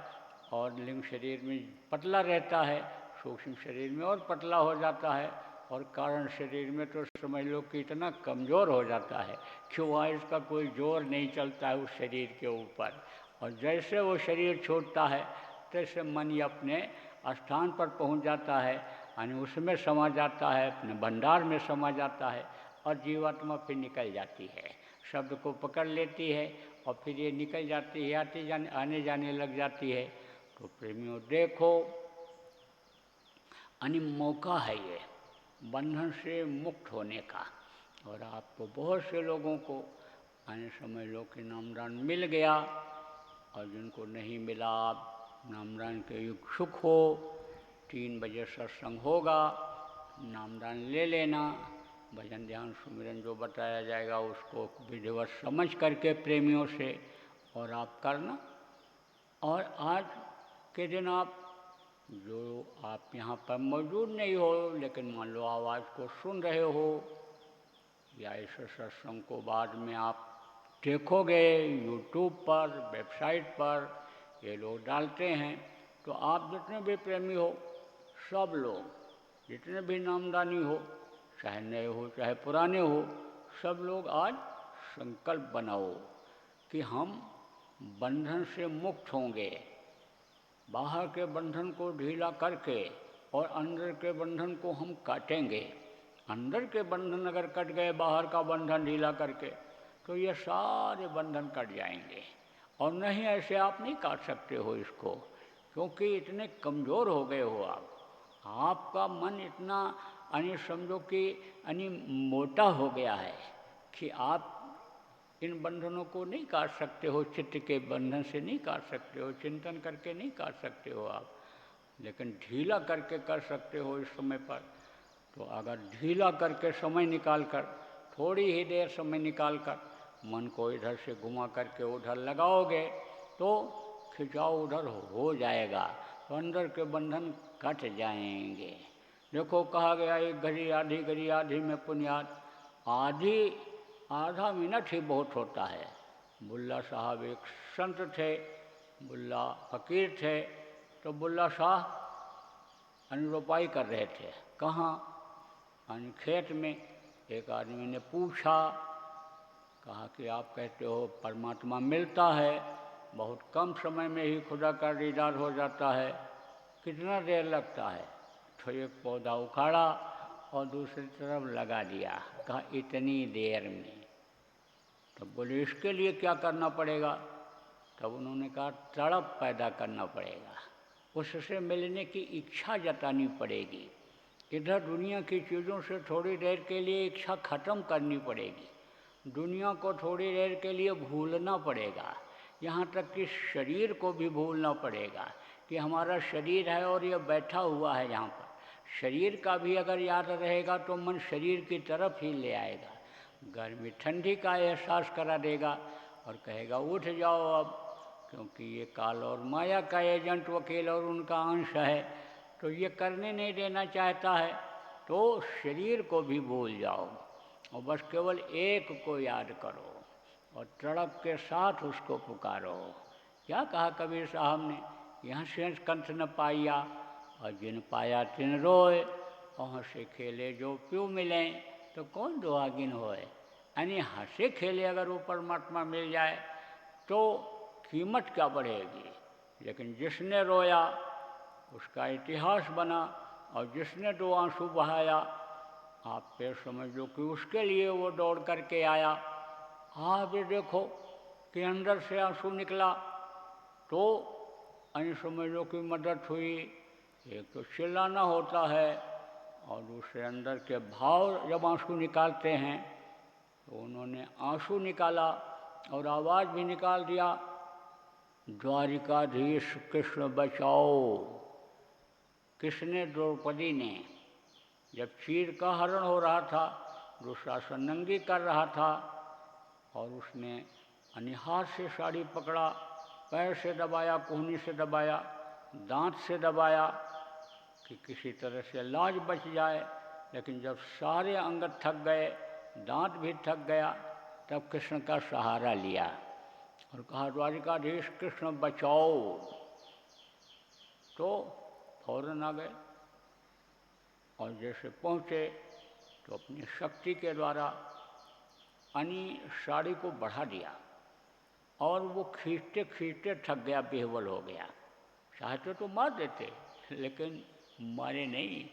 और लिंग शरीर में पतला रहता है, सूक्ष्म शरीर में और पतला हो जाता है, और कारण शरीर में तो समझ लो कि इतना कमज़ोर हो जाता है कि वहाँ इसका कोई जोर नहीं चलता है उस शरीर के ऊपर। और जैसे वो शरीर छूटता है तैसे मन ये अपने स्थान पर पहुँच जाता है, यानी उसमें समा जाता है, अपने भंडार में समा जाता है, और जीवात्मा फिर निकल जाती है, शब्द को पकड़ लेती है और फिर ये निकल जाती है, आने जाने लग जाती है। तो प्रेमियों देखो, यानी मौका है ये बंधन से मुक्त होने का। और आपको बहुत से लोगों को आने समझ लो कि नामदान मिल गया, और जिनको नहीं मिला आप नामदान के इच्छुक हो, 3 बजे सत्संग होगा, नामदान ले लेना। भजन ध्यान सुमिरन जो बताया जाएगा उसको विधिवत समझ करके प्रेमियों से और आप करना। और आज के दिन आप जो आप यहाँ पर मौजूद नहीं हो, लेकिन मान लो आवाज़ को सुन रहे हो, या इस सत्संग को बाद में आप देखोगे यूट्यूब पर, वेबसाइट पर ये लोग डालते हैं, तो आप जितने भी प्रेमी हो, सब लोग जितने भी नामदानी हो, चाहे नए हो चाहे पुराने हो, सब लोग आज संकल्प बनाओ कि हम बंधन से मुक्त होंगे। बाहर के बंधन को ढीला करके और अंदर के बंधन को हम काटेंगे। अंदर के बंधन अगर कट गए बाहर का बंधन ढीला करके, तो ये सारे बंधन कट जाएंगे। और नहीं, ऐसे आप नहीं काट सकते हो इसको, क्योंकि इतने कमज़ोर हो गए हो आप। आपका मन इतना यानी समझो कि यानी मोटा हो गया है कि आप इन बंधनों को नहीं काट सकते हो, चित्त के बंधन से नहीं काट सकते हो, चिंतन करके नहीं काट सकते हो आप, लेकिन ढीला करके कर सकते हो इस समय पर। तो अगर ढीला करके समय निकाल कर, थोड़ी ही देर समय निकाल कर मन को इधर से घुमा करके उधर लगाओगे तो खिंचाव उधर हो जाएगा, तो अंदर के बंधन कट जाएंगे। देखो कहा गया एक घड़ी आधी में पुण्यात, आधा मिनट ही बहुत होता है। बुल्ला साहब एक संत थे, बुल्ला फकीर थे, तो बुल्ला शाह रोपाई कर रहे थे। कहाँ? खेत में। एक आदमी ने पूछा, कहा कि आप कहते हो परमात्मा मिलता है, बहुत कम समय में ही खुदा का दीदार हो जाता है, कितना देर लगता है? तो एक पौधा उखाड़ा और दूसरी तरफ लगा दिया, कहा इतनी देर में। तब बोले इसके लिए क्या करना पड़ेगा? तब उन्होंने कहा तड़प पैदा करना पड़ेगा, उससे मिलने की इच्छा जतानी पड़ेगी। इधर दुनिया की चीज़ों से थोड़ी देर के लिए इच्छा ख़त्म करनी पड़ेगी, दुनिया को थोड़ी देर के लिए भूलना पड़ेगा, यहाँ तक कि शरीर को भी भूलना पड़ेगा कि हमारा शरीर है और ये बैठा हुआ है यहाँ पर। शरीर का भी अगर याद रहेगा तो मन शरीर की तरफ ही ले आएगा, गर्मी ठंडी का एहसास करा देगा और कहेगा उठ जाओ अब, क्योंकि ये काल और माया का एजेंट वकील और उनका अंश है, तो ये करने नहीं देना चाहता है। तो शरीर को भी भूल जाओ और बस केवल एक को याद करो और तड़प के साथ उसको पुकारो। क्या कहा कबीर साहब ने, यहाँ से कंठ न पाया और जिन पाया तिन रोए, और हंसे खेले जो प्यू मिले तो कौन दुआगिन होए। यानी हंसे खेले अगर वो परमात्मा मिल जाए तो कीमत क्या बढ़ेगी, लेकिन जिसने रोया उसका इतिहास बना, और जिसने 2 आंसू बहाया आप फिर समझ लो कि उसके लिए वो दौड़ करके आया। आप ये देखो कि अंदर से आंसू निकला तो अन्य समझ लो कि मदद हुई। एक तो चिल्लाना होता है और दूसरे अंदर के भाव जब आंसू निकालते हैं, तो उन्होंने आंसू निकाला और आवाज़ भी निकाल दिया, द्वारिकाधीश कृष्ण बचाओ। किसने? द्रौपदी ने। जब चीर का हरण हो रहा था, दुशासन नंगी कर रहा था और उसने हाथ से साड़ी पकड़ा, पैर से दबाया, कोहनी से दबाया, दांत से दबाया कि किसी तरह से लाज बच जाए। लेकिन जब सारे अंग थक गए, दांत भी थक गया, तब कृष्ण का सहारा लिया और कहा द्वारिकाधीश कृष्ण बचाओ। तो फौरन आ गए और जैसे पहुँचे तो अपनी शक्ति के द्वारा साड़ी को बढ़ा दिया और वो खींचते खींचते थक गया, बेहवल हो गया। चाहते तो मार देते, लेकिन मारे नहीं।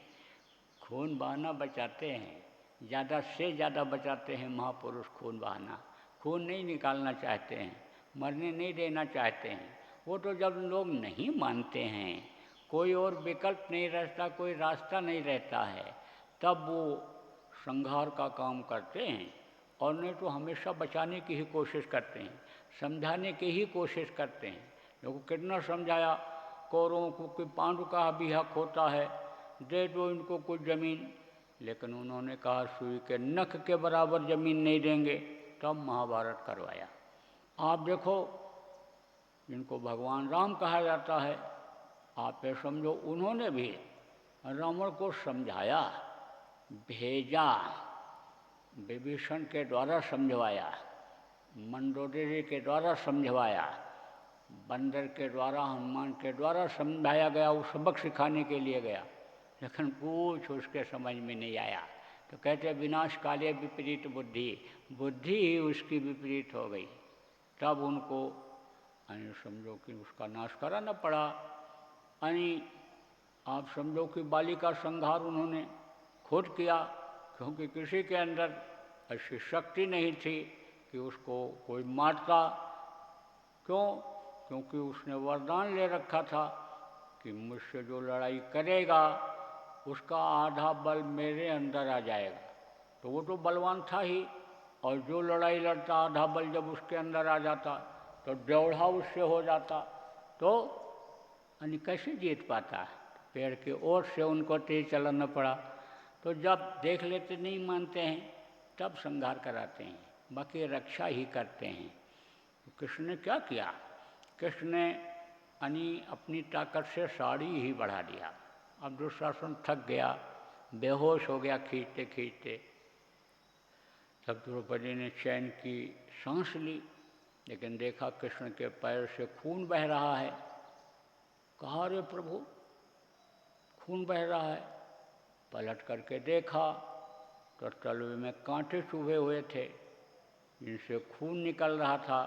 खून बहाना बचाते हैं, ज़्यादा से ज़्यादा बचाते हैं महापुरुष खून बहाना। खून नहीं निकालना चाहते हैं, मरने नहीं देना चाहते हैं। वो तो जब लोग नहीं मानते हैं, कोई और विकल्प नहीं रहता, कोई रास्ता नहीं रहता है, तब वो संहार का काम करते हैं। और नहीं तो हमेशा बचाने की ही कोशिश करते हैं, समझाने की ही कोशिश करते हैं। देखो कितना समझाया कौरवों को कि पांडु का भी हक होता है, दे दो इनको कुछ ज़मीन। लेकिन उन्होंने कहा सुई के नख के बराबर ज़मीन नहीं देंगे। तब महाभारत करवाया। आप देखो, इनको भगवान राम कहा जाता है। आप ये समझो, उन्होंने भी रावण को समझाया, भेजा, विभीषण के द्वारा समझवाया, मंदोदरी के द्वारा समझवाया, बंदर के द्वारा, हनुमान के द्वारा समझाया गया। वो सबक सिखाने के लिए गया, लेकिन कुछ उसके समझ में नहीं आया। तो कहते विनाश काले विपरीत बुद्धि, बुद्धि ही उसकी विपरीत हो गई। तब उनको समझो कि उसका नाश कराना पड़ा। आप समझो कि बाली का संहार उन्होंने खुद किया, क्योंकि किसी के अंदर ऐसी शक्ति नहीं थी कि उसको कोई मारता। क्यों? क्योंकि उसने वरदान ले रखा था कि मुझसे जो लड़ाई करेगा उसका आधा बल मेरे अंदर आ जाएगा। तो वो तो बलवान था ही, और जो लड़ाई लड़ता आधा बल जब उसके अंदर आ जाता तो दौड़ा उससे हो जाता, तो कैसे जीत पाता? पेड़ की ओर से उनको तेज चलाना पड़ा। तो जब देख लेते नहीं मानते हैं, तब संहार कराते हैं, बाकी रक्षा ही करते हैं। तो कृष्ण ने क्या किया? कृष्ण ने अपनी ताकत से साड़ी ही बढ़ा दिया। अब दुशासन थक गया, बेहोश हो गया खींचते खींचते। तब द्रौपदी ने चैन की सांस ली, लेकिन देखा कृष्ण के पैर से खून बह रहा है। कहा रे प्रभु, खून बह रहा है। पलट करके देखा तो तलवे में कांटे चुभे हुए थे, जिनसे खून निकल रहा था।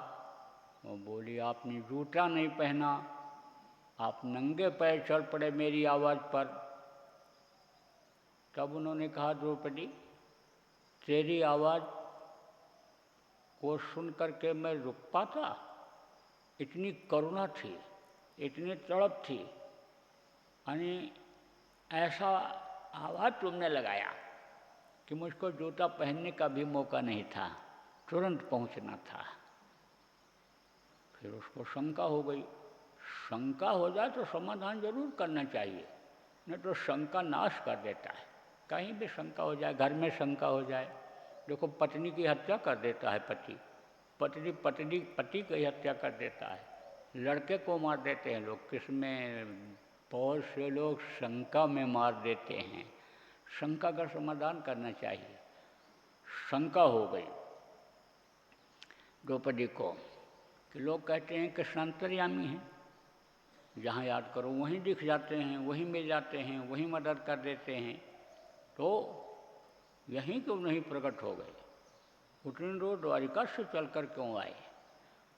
वो बोली आपने जूता नहीं पहना, आप नंगे पैर चल पड़े मेरी आवाज़ पर। तब उन्होंने कहा द्रौपदी, तेरी आवाज़ को सुन करके मैं रुक पाता? इतनी करुणा थी, इतनी तड़प थी, ऐसा आवाज़ तुमने लगाया कि मुझको जूता पहनने का भी मौका नहीं था, तुरंत पहुंचना था। फिर उसको शंका हो गई। शंका हो जाए तो समाधान जरूर करना चाहिए, नहीं तो शंका नाश कर देता है। कहीं भी शंका हो जाए, घर में शंका हो जाए। देखो पत्नी की हत्या कर देता है पति, पति की हत्या कर देता है, लड़के को मार देते हैं लोग। किसमें? बहुत से लोग शंका में मार देते हैं। शंका का समाधान करना चाहिए। शंका हो गई द्रौपदी को कि लोग कहते हैं कि अंतर्यामी हैं, जहाँ याद करो वहीं दिख जाते हैं, वहीं मिल जाते हैं, वहीं मदद कर देते हैं, तो यहीं क्यों नहीं प्रकट हो गए? उतनी दूर द्वारिका से चलकर क्यों आए?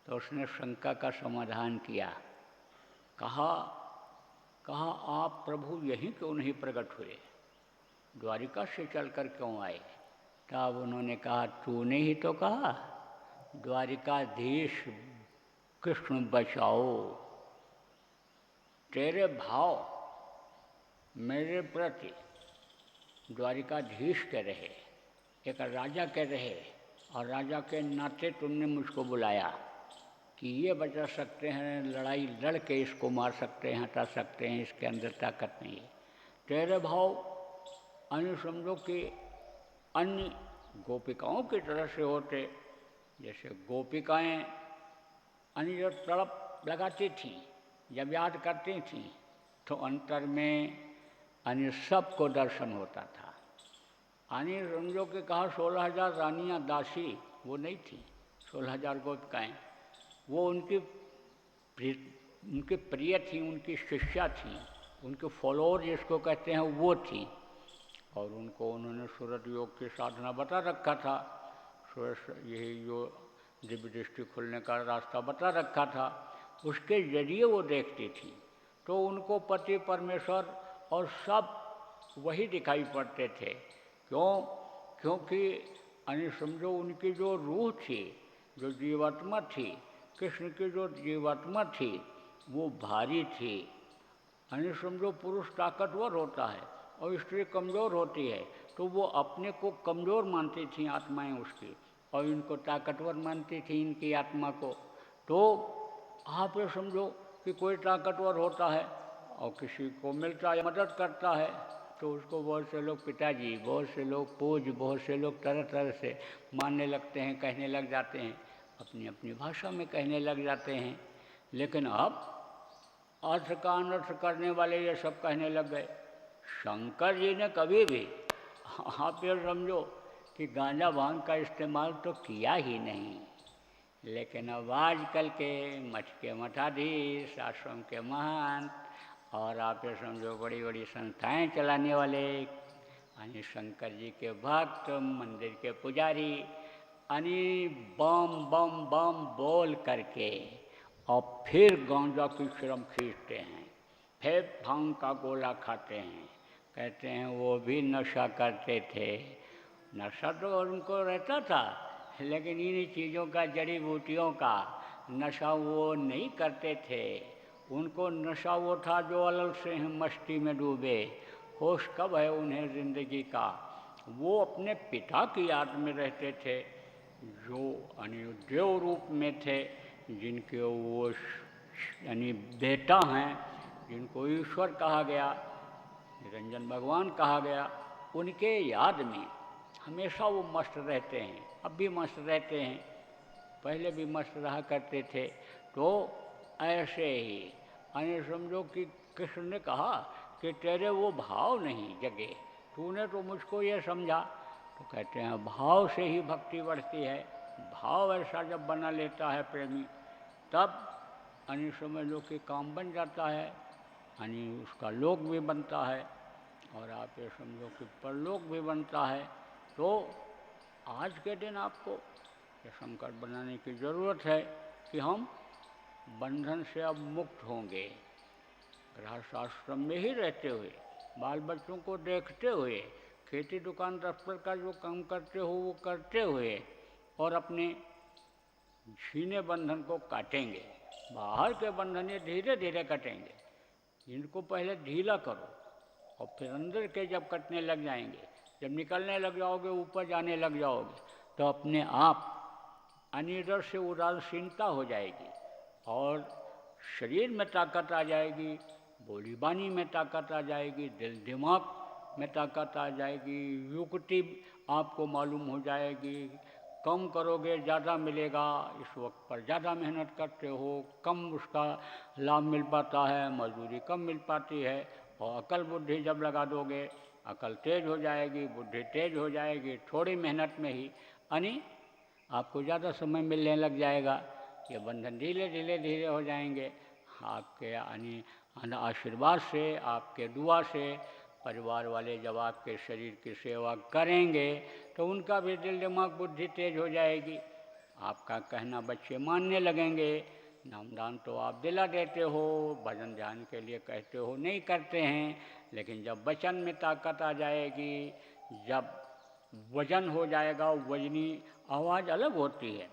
तो उसने शंका का समाधान किया। कहा आप प्रभु यहीं क्यों नहीं प्रकट हुए, द्वारिका से चलकर क्यों आए? तब उन्होंने कहा तूने ही तो कहा द्वारिकाधीश कृष्ण बचाओ। तेरे भाव मेरे प्रति द्वारिकाधीश के रहे, एक राजा के रहे, और राजा के नाते तुमने मुझको बुलाया कि ये बचा सकते हैं, लड़ाई लड़ के इसको मार सकते हैं, हटा सकते हैं, इसके अंदर ताकत नहीं है। तेरे भाव अन्य समझो कि अन्य गोपिकाओं की तरह से होते। जैसे गोपिकाएं अन्य जो तड़प लगाती थीं, जब याद करती थीं तो अंतर में अन्य सबको दर्शन होता था। अन्य समझो कि कहा 16,000 रानियाँ दासी वो नहीं थी, 16,000 गोपिकाएं वो उनकी प्रिय थी, उनकी शिष्या थी, उनके फॉलोअर जिसको कहते हैं वो थी। और उनको उन्होंने सूरत योग की साधना बता रखा था, यही जो दिव्य दृष्टि खुलने का रास्ता बता रखा था, उसके जरिए वो देखती थी। तो उनको पति परमेश्वर और सब वही दिखाई पड़ते थे। क्यों? क्योंकि अन्य समझो उनकी जो रूह थी, जो जीवात्मा थी, कृष्ण की जो जीवात्मा थी वो भारी थी। अन्य समझो पुरुष ताकतवर होता है और स्त्री कमज़ोर होती है, तो वो अपने को कमज़ोर मानती थी आत्माएं उसकी, और इनको ताकतवर मानती थी इनकी आत्मा को। तो आप ये समझो कि कोई ताकतवर होता है और किसी को मिलता है, मदद करता है, तो उसको बहुत से लोग पिताजी, बहुत से लोग पूज, बहुत से लोग तरह तरह से मानने लगते हैं, कहने लग जाते हैं, अपनी अपनी भाषा में कहने लग जाते हैं। लेकिन अब अर्थ का अनर्थ करने वाले ये सब कहने लग गए। शंकर जी ने कभी भी, आप ये समझो कि गांजा भांग का इस्तेमाल तो किया ही नहीं। लेकिन अब आजकल के मठ के मठाधीश, आश्रम के महंत और आप ये समझो बड़ी बड़ी संस्थाएं चलाने वाले यानी शंकर जी के भक्त, मंदिर के पुजारी यानी बम बम बम बोल करके और फिर गांजा की शरम खींचते हैं, फिर भांग का गोला खाते हैं, कहते हैं वो भी नशा करते थे। नशा तो उनको रहता था, लेकिन इन चीज़ों का, जड़ी बूटियों का नशा वो नहीं करते थे। उनको नशा वो था जो अलग से हैं मस्ती में डूबे, होश कब है उन्हें ज़िंदगी का। वो अपने पिता की याद में रहते थे जो देव रूप में थे, जिनके वो यानी बेटा हैं, जिनको ईश्वर कहा गया, निरंजन भगवान कहा गया, उनके याद में हमेशा वो मस्त रहते हैं। अब भी मस्त रहते हैं, पहले भी मस्त रहा करते थे। तो ऐसे ही समझो कि कृष्ण ने कहा कि तेरे वो भाव नहीं जगे, तूने तो मुझको ये समझा। तो कहते हैं भाव से ही भक्ति बढ़ती है। भाव ऐसा जब बना लेता है प्रेमी, तब समझ लो कि काम बन जाता है, उसका लोक भी बनता है और आप ये समझो कि परलोक भी बनता है। तो आज के दिन आपको ये संकल्प बनाने की ज़रूरत है कि हम बंधन से अब मुक्त होंगे। गृहस्थ आश्रम में ही रहते हुए, बाल बच्चों को देखते हुए, खेती दुकान दफ्तर का जो काम करते हो वो करते हुए, और अपने छीने बंधन को काटेंगे। बाहर के बंधन ये धीरे धीरे कटेंगे, इनको पहले ढीला करो और फिर अंदर के जब कटने लग जाएंगे, जब निकलने लग जाओगे, ऊपर जाने लग जाओगे, तो अपने आप अनिडर से उदासीनता हो जाएगी और शरीर में ताकत आ जाएगी, बोली बानी में ताकत आ जाएगी, दिल दिमाग में ताकत आ जाएगी, युक्ति आपको मालूम हो जाएगी। कम करोगे ज़्यादा मिलेगा, इस वक्त पर ज़्यादा मेहनत करते हो, कम उसका लाभ मिल पाता है, मजदूरी कम मिल पाती है। और अकल बुद्धि जब लगा दोगे, अकल तेज हो जाएगी, बुद्धि तेज हो जाएगी, थोड़ी मेहनत में ही आपको ज़्यादा समय मिलने लग जाएगा। ये बंधन धीरे धीरे धीरे हो जाएंगे आपके आशीर्वाद से, आपके दुआ से। परिवार वाले जब आपके शरीर की सेवा करेंगे तो उनका भी दिल दिमाग बुद्धि तेज हो जाएगी, आपका कहना बच्चे मानने लगेंगे। नामदान तो आप दिला देते हो, भजन ध्यान के लिए कहते हो, नहीं करते हैं, लेकिन जब वचन में ताकत आ जाएगी, जब वजन हो जाएगा, वजनी आवाज़ अलग होती है,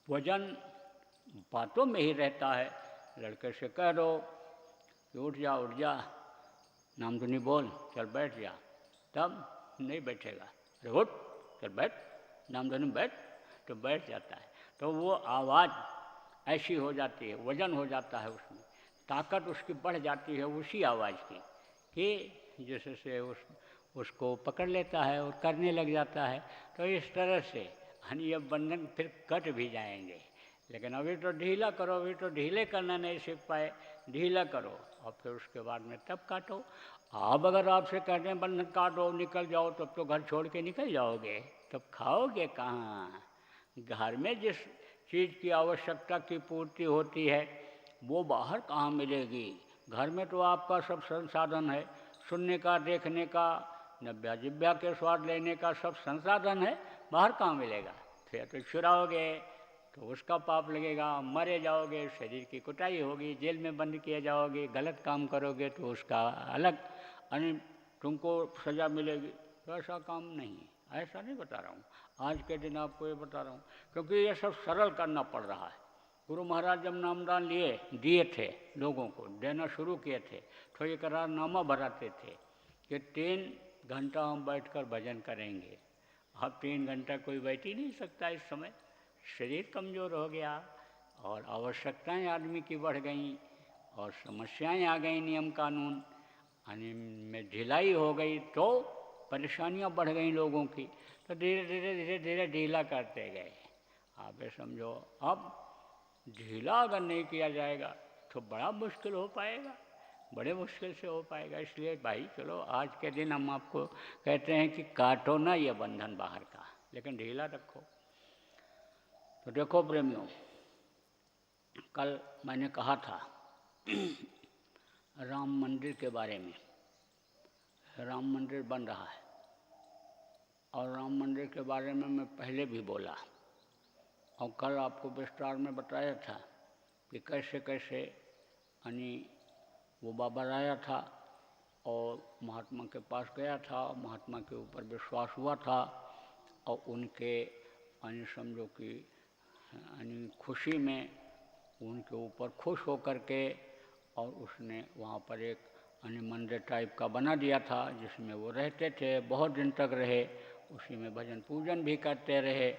वजन बातों में ही रहता है। लड़के से कह दो कि उठ जा नामधुनी बोल, चल बैठ जा, तब नहीं बैठेगा। अरे उठ, चल बैठ, नामधुनी बैठ, तो बैठ जाता है। तो वो आवाज़ ऐसी हो जाती है, वजन हो जाता है, उसमें ताकत उसकी बढ़ जाती है उसी आवाज़ की, कि जिससे उसको पकड़ लेता है और करने लग जाता है। तो इस तरह से ये बंधन फिर कट भी जाएंगे। लेकिन अभी तो ढीला करो, अभी तो ढीले करना नहीं सीख पाए, ढीला करो और फिर उसके बाद में तब काटो। अब अगर आपसे कहते हैं बंधन काटो निकल जाओ, तब तो घर छोड़ के निकल जाओगे, तब खाओगे कहाँ? घर में जिस चीज़ की आवश्यकता की पूर्ति होती है वो बाहर कहाँ मिलेगी? घर में तो आपका सब संसाधन है, सुनने का, देखने का, नब्या जिब्या के स्वाद लेने का सब संसाधन है, बाहर कहाँ मिलेगा? फिर तो चुराओगे तो उसका पाप लगेगा, मरे जाओगे, शरीर की कुटाई होगी, जेल में बंद किए जाओगे, गलत काम करोगे तो उसका अलग तुमको सज़ा मिलेगी। तो ऐसा काम नहीं, ऐसा नहीं बता रहा हूँ, आज के दिन आपको ये बता रहा हूँ क्योंकि ये सब सरल करना पड़ रहा है। गुरु महाराज जब नामदान दिए थे, लोगों को देना शुरू किए थे, तो ये करारनामा भराते थे कि 3 घंटा हम बैठकर भजन करेंगे। अब 3 घंटा कोई बैठ ही नहीं सकता इस समय, शरीर कमज़ोर हो गया और आवश्यकताएं आदमी की बढ़ गईं और समस्याएं आ गई, नियम कानून में ढिलाई हो गई तो परेशानियां बढ़ गई लोगों की। तो धीरे धीरे धीरे धीरे ढीला करते गए। आप ये समझो, अब ढीला अगर नहीं किया जाएगा तो बड़ा मुश्किल हो पाएगा, बड़े मुश्किल से हो पाएगा। इसलिए भाई चलो आज के दिन हम आपको कहते हैं कि काटो ना ये बंधन बाहर का, लेकिन ढीला रखो। तो देखो प्रेमियों, कल मैंने कहा था राम मंदिर के बारे में। राम मंदिर बन रहा है और राम मंदिर के बारे में मैं पहले भी बोला और कल आपको विस्तार में बताया था कि कैसे कैसे वो बाबा आया था और महात्मा के पास गया था, महात्मा के ऊपर विश्वास हुआ था और उनके समझो कि खुशी में उनके ऊपर खुश होकर के और उसने वहाँ पर एक मंदिर टाइप का बना दिया था जिसमें वो रहते थे, बहुत दिन तक रहे, उसी में भजन पूजन भी करते रहे।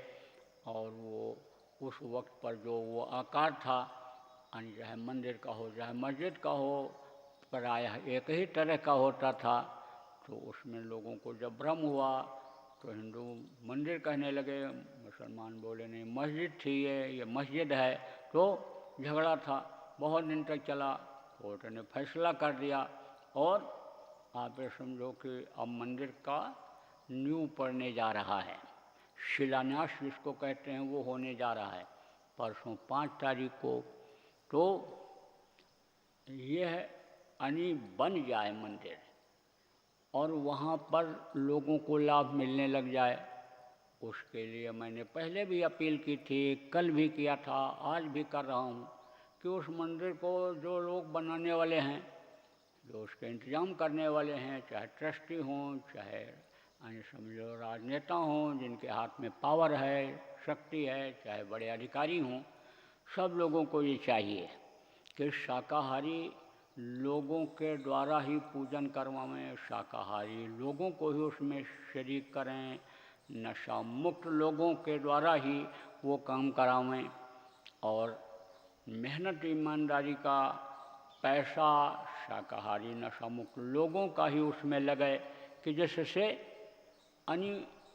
और वो उस वक्त पर जो वो आकार था, चाहे मंदिर का हो चाहे मस्जिद का हो, प्रायः एक ही तरह का होता था। तो उसमें लोगों को जब भ्रम हुआ तो हिंदू मंदिर कहने लगे, मुसलमान बोले नहीं मस्जिद थी ये मस्जिद है। तो झगड़ा था, बहुत दिन तक चला। कोर्ट ने फैसला कर दिया और आप ये समझो कि अब मंदिर का नींव पड़ने जा रहा है, शिलान्यास जिसको कहते हैं वो होने जा रहा है परसों 5 तारीख को। तो यह बन जाए मंदिर और वहाँ पर लोगों को लाभ मिलने लग जाए, उसके लिए मैंने पहले भी अपील की थी, कल भी किया था, आज भी कर रहा हूँ कि उस मंदिर को जो लोग बनाने वाले हैं, जो उसके इंतजाम करने वाले हैं, चाहे ट्रस्टी हों, चाहे समझो राजनेता हों जिनके हाथ में पावर है, शक्ति है, चाहे बड़े अधिकारी हों, सब लोगों को ये चाहिए कि शाकाहारी लोगों के द्वारा ही पूजन करवाएं, शाकाहारी लोगों को ही उसमें शरीक करें, नशा मुक्त लोगों के द्वारा ही वो काम करावें और मेहनत ईमानदारी का पैसा शाकाहारी नशा मुक्त लोगों का ही उसमें लगे कि जिससे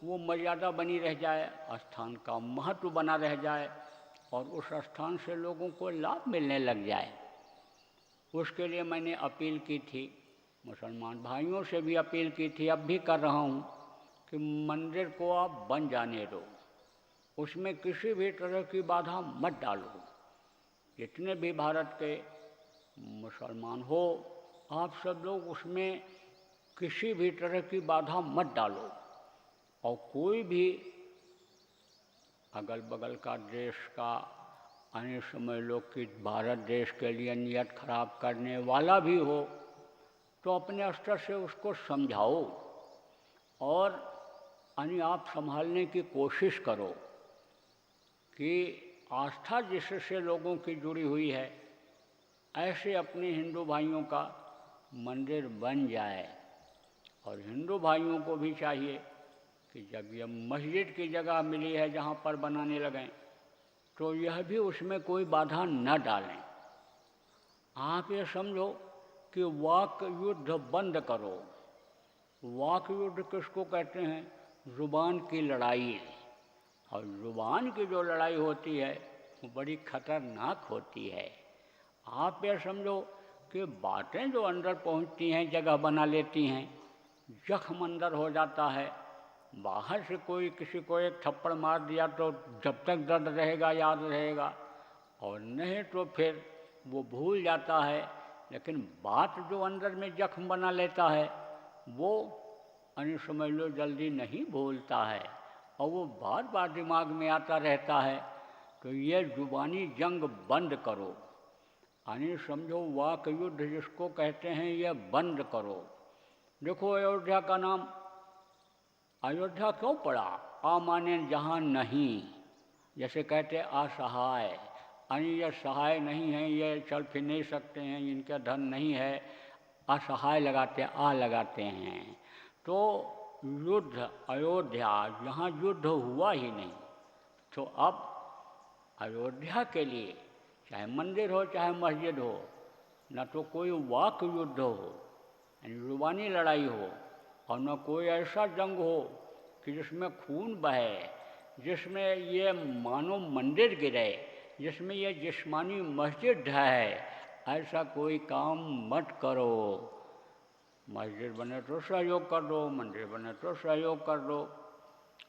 वो मर्यादा बनी रह जाए, स्थान का महत्व बना रह जाए और उस स्थान से लोगों को लाभ मिलने लग जाए। उसके लिए मैंने अपील की थी, मुसलमान भाइयों से भी अपील की थी, अब भी कर रहा हूँ कि मंदिर को आप बन जाने दो, उसमें किसी भी तरह की बाधा मत डालो। जितने भी भारत के मुसलमान हो, आप सब लोग उसमें किसी भी तरह की बाधा मत डालो और कोई भी अगल बगल का देश का अन्य समय लोग कि भारत देश के लिए नियत खराब करने वाला भी हो तो अपने स्तर से उसको समझाओ और आप संभालने की कोशिश करो कि आस्था जिससे लोगों की जुड़ी हुई है ऐसे अपने हिंदू भाइयों का मंदिर बन जाए। और हिंदू भाइयों को भी चाहिए कि जब यह मस्जिद की जगह मिली है जहाँ पर बनाने लगें तो यह भी उसमें कोई बाधा न डालें। आप ये समझो कि वाक युद्ध बंद करो, वाक युद्ध किसको कहते हैं? ज़ुबान की लड़ाई। और ज़ुबान की जो लड़ाई होती है वो बड़ी खतरनाक होती है। आप ये समझो कि बातें जो अंदर पहुंचती हैं जगह बना लेती हैं, जख्म अंदर हो जाता है। बाहर से कोई किसी को एक थप्पड़ मार दिया तो जब तक दर्द रहेगा याद रहेगा, और नहीं तो फिर वो भूल जाता है। लेकिन बात जो अंदर में जख्म बना लेता है वो समझ लो जल्दी नहीं भूलता है, और वो बार बार दिमाग में आता रहता है। तो ये जुबानी जंग बंद करो, समझो वाक युद्ध जिसको कहते हैं ये बंद करो। देखो अयोध्या का नाम अयोध्या क्यों पड़ा? आ माने जहाँ नहीं, जैसे कहते असहाय, ये सहाय नहीं है, ये चल फिर नहीं सकते हैं, इनका धन नहीं है, असहाय लगाते आ लगाते हैं। तो युद्ध अयोध्या, यहाँ युद्ध हुआ ही नहीं। तो अब अयोध्या के लिए चाहे मंदिर हो चाहे मस्जिद हो, न तो कोई वाक युद्ध हो यानी जुबानी लड़ाई हो, और न कोई ऐसा जंग हो कि जिसमें खून बहे, जिसमें ये मानो मंदिर गिरे, जिसमें ये जिस्मानी मस्जिद ढहे। ऐसा कोई काम मत करो। मस्जिद बने तो सहयोग कर दो, मंदिर बने तो सहयोग कर दो।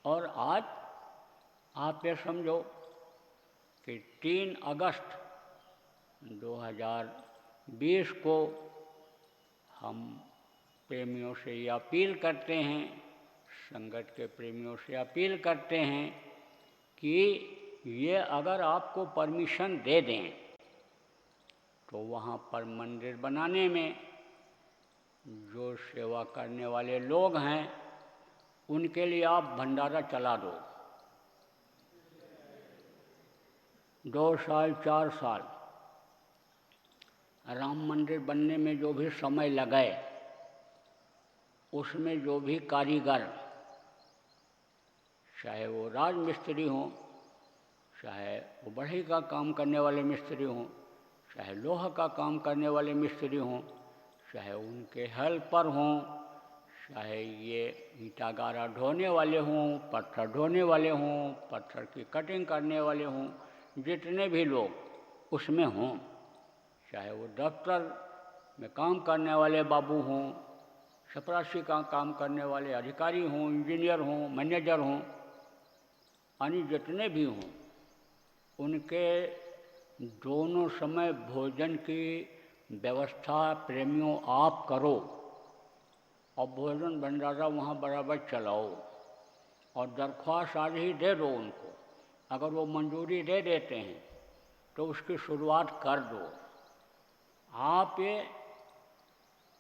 और आज आप ये समझो कि 3 अगस्त 2020 को हम प्रेमियों से ये अपील करते हैं, संगत के प्रेमियों से अपील करते हैं कि ये अगर आपको परमिशन दे दें तो वहाँ पर मंदिर बनाने में जो सेवा करने वाले लोग हैं उनके लिए आप भंडारा चला दो। 2 साल 4 साल राम मंदिर बनने में जो भी समय लगे, उसमें जो भी कारीगर, चाहे वो राज मिस्त्री हों, चाहे वो बढ़ई का काम करने वाले मिस्त्री हों, चाहे लोहा का काम करने वाले मिस्त्री हों, चाहे उनके हेल्पर हों, चाहे ये ईंटा गारा ढोने वाले हों, पत्थर ढोने वाले हों, पत्थर की कटिंग करने वाले हों, जितने भी लोग उसमें हों, चाहे वो दफ्तर में काम करने वाले बाबू हों, चपरासी का काम करने वाले अधिकारी हों, इंजीनियर हों, मैनेजर हों, यानी जितने भी हों, उनके दोनों समय भोजन की व्यवस्था प्रेमियों आप करो, और भोजन भंडारा वहाँ बराबर चलाओ। और दरख्वास्त आज ही दे दो उनको। अगर वो मंजूरी दे देते हैं तो उसकी शुरुआत कर दो। आप ये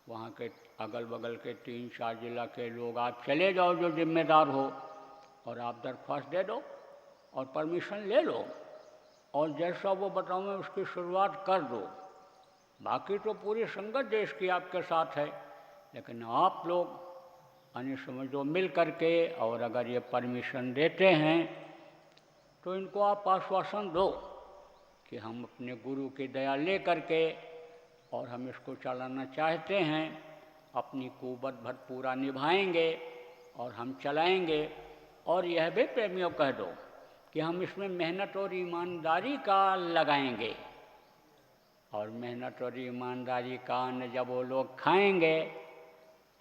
वहाँ के अगल बगल के 3-4 जिला के लोग आप चले जाओ जो जिम्मेदार हो, और आप दरख्वास्त दे दो और परमिशन ले लो, और जैसा वो बताऊँ उसकी शुरुआत कर दो। बाकी तो पूरी संगत देश की आपके साथ है, लेकिन आप लोग समझो मिल करके, और अगर ये परमिशन देते हैं तो इनको आप आश्वासन दो कि हम अपने गुरु की दया ले करके और हम इसको चलाना चाहते हैं, अपनी कुवत भर पूरा निभाएंगे और हम चलाएंगे। और यह भी प्रेमियों कह दो कि हम इसमें मेहनत और ईमानदारी का लगाएंगे, और मेहनत और ईमानदारी का अन्न जब वो लोग खाएंगे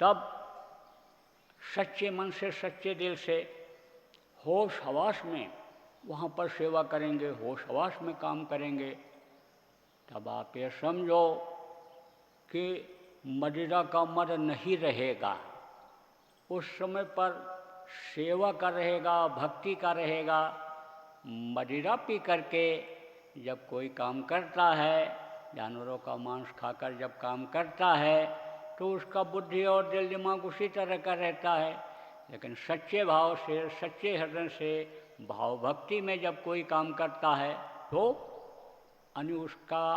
तब सच्चे मन से, सच्चे दिल से, होश हवास में वहाँ पर सेवा करेंगे, होश हवास में काम करेंगे। तब आप ये समझो कि मदिरा का मद नहीं रहेगा। उस समय पर सेवा का रहेगा, भक्ति का रहेगा। मदिरा पी करके जब कोई काम करता है, जानवरों का मांस खाकर जब काम करता है, तो उसका बुद्धि और दिल दिमाग उसी तरह का रहता है। लेकिन सच्चे भाव से, सच्चे हृदय से, भाव भक्ति में जब कोई काम करता है तो उसका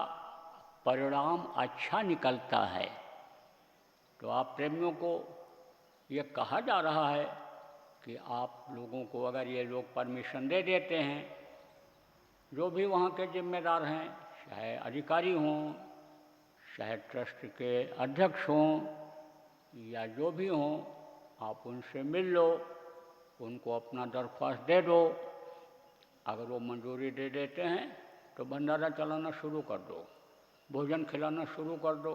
परिणाम अच्छा निकलता है। तो आप प्रेमियों को ये कहा जा रहा है कि आप लोगों को अगर ये लोग परमिशन दे देते हैं, जो भी वहाँ के जिम्मेदार हैं, चाहे अधिकारी हों, चाहे ट्रस्ट के अध्यक्ष हों, या जो भी हों, आप उनसे मिल लो, उनको अपना दरख्वास्त दे दो। अगर वो मंजूरी दे देते हैं तो भंडारा चलाना शुरू कर दो, भोजन खिलाना शुरू कर दो।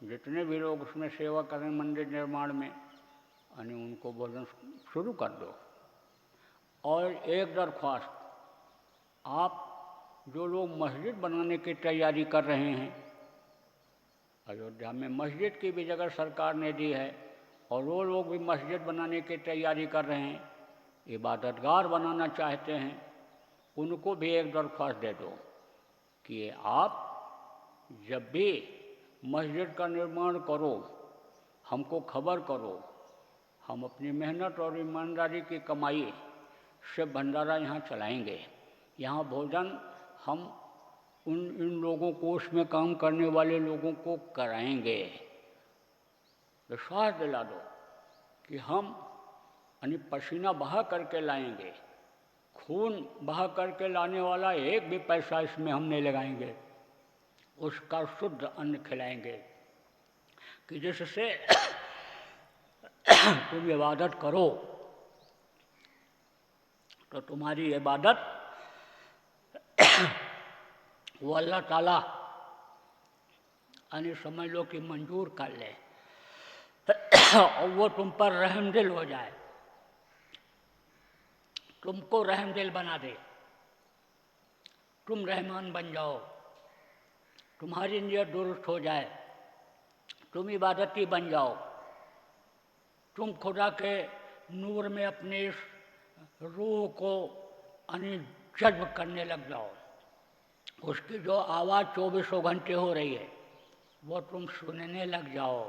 जितने भी लोग उसमें सेवा करें मंदिर निर्माण में, यानी उनको भोजन शुरू कर दो। और एक दरख्वास्त, आप जो लोग मस्जिद बनाने की तैयारी कर रहे हैं, अयोध्या में मस्जिद की भी जगह सरकार ने दी है, और वो लोग भी मस्जिद बनाने की तैयारी कर रहे हैं, इबादतगार बनाना चाहते हैं, उनको भी एक दरख्वास्त दे दो कि आप जब भी मस्जिद का निर्माण करो हमको खबर करो। हम अपनी मेहनत और ईमानदारी की कमाई से भंडारा यहाँ चलाएंगे। यहाँ भोजन हम इन लोगों को, उसमें काम करने वाले लोगों को कराएंगे। विश्वास दिला दो कि हम यानी पसीना बहा करके लाएंगे, खून बहा करके लाने वाला एक भी पैसा इसमें हम नहीं लगाएंगे, उसका शुद्ध अन्न खिलाएंगे कि जिससे तुम इबादत करो तो तुम्हारी इबादत वो अल्लाह ताला यानी समझ लो कि मंजूर कर ले और वो तुम पर रहमदिल हो जाए, तुमको रहमदिल बना दे, तुम रहमान बन जाओ, तुम्हारी नियत दुरुस्त हो जाए, तुम इबादती बन जाओ, तुम खुदा के नूर में अपने इस रूह को यानी जज्ब करने लग जाओ। उसकी जो आवाज़ 24 घंटे हो रही है वो तुम सुनने लग जाओ,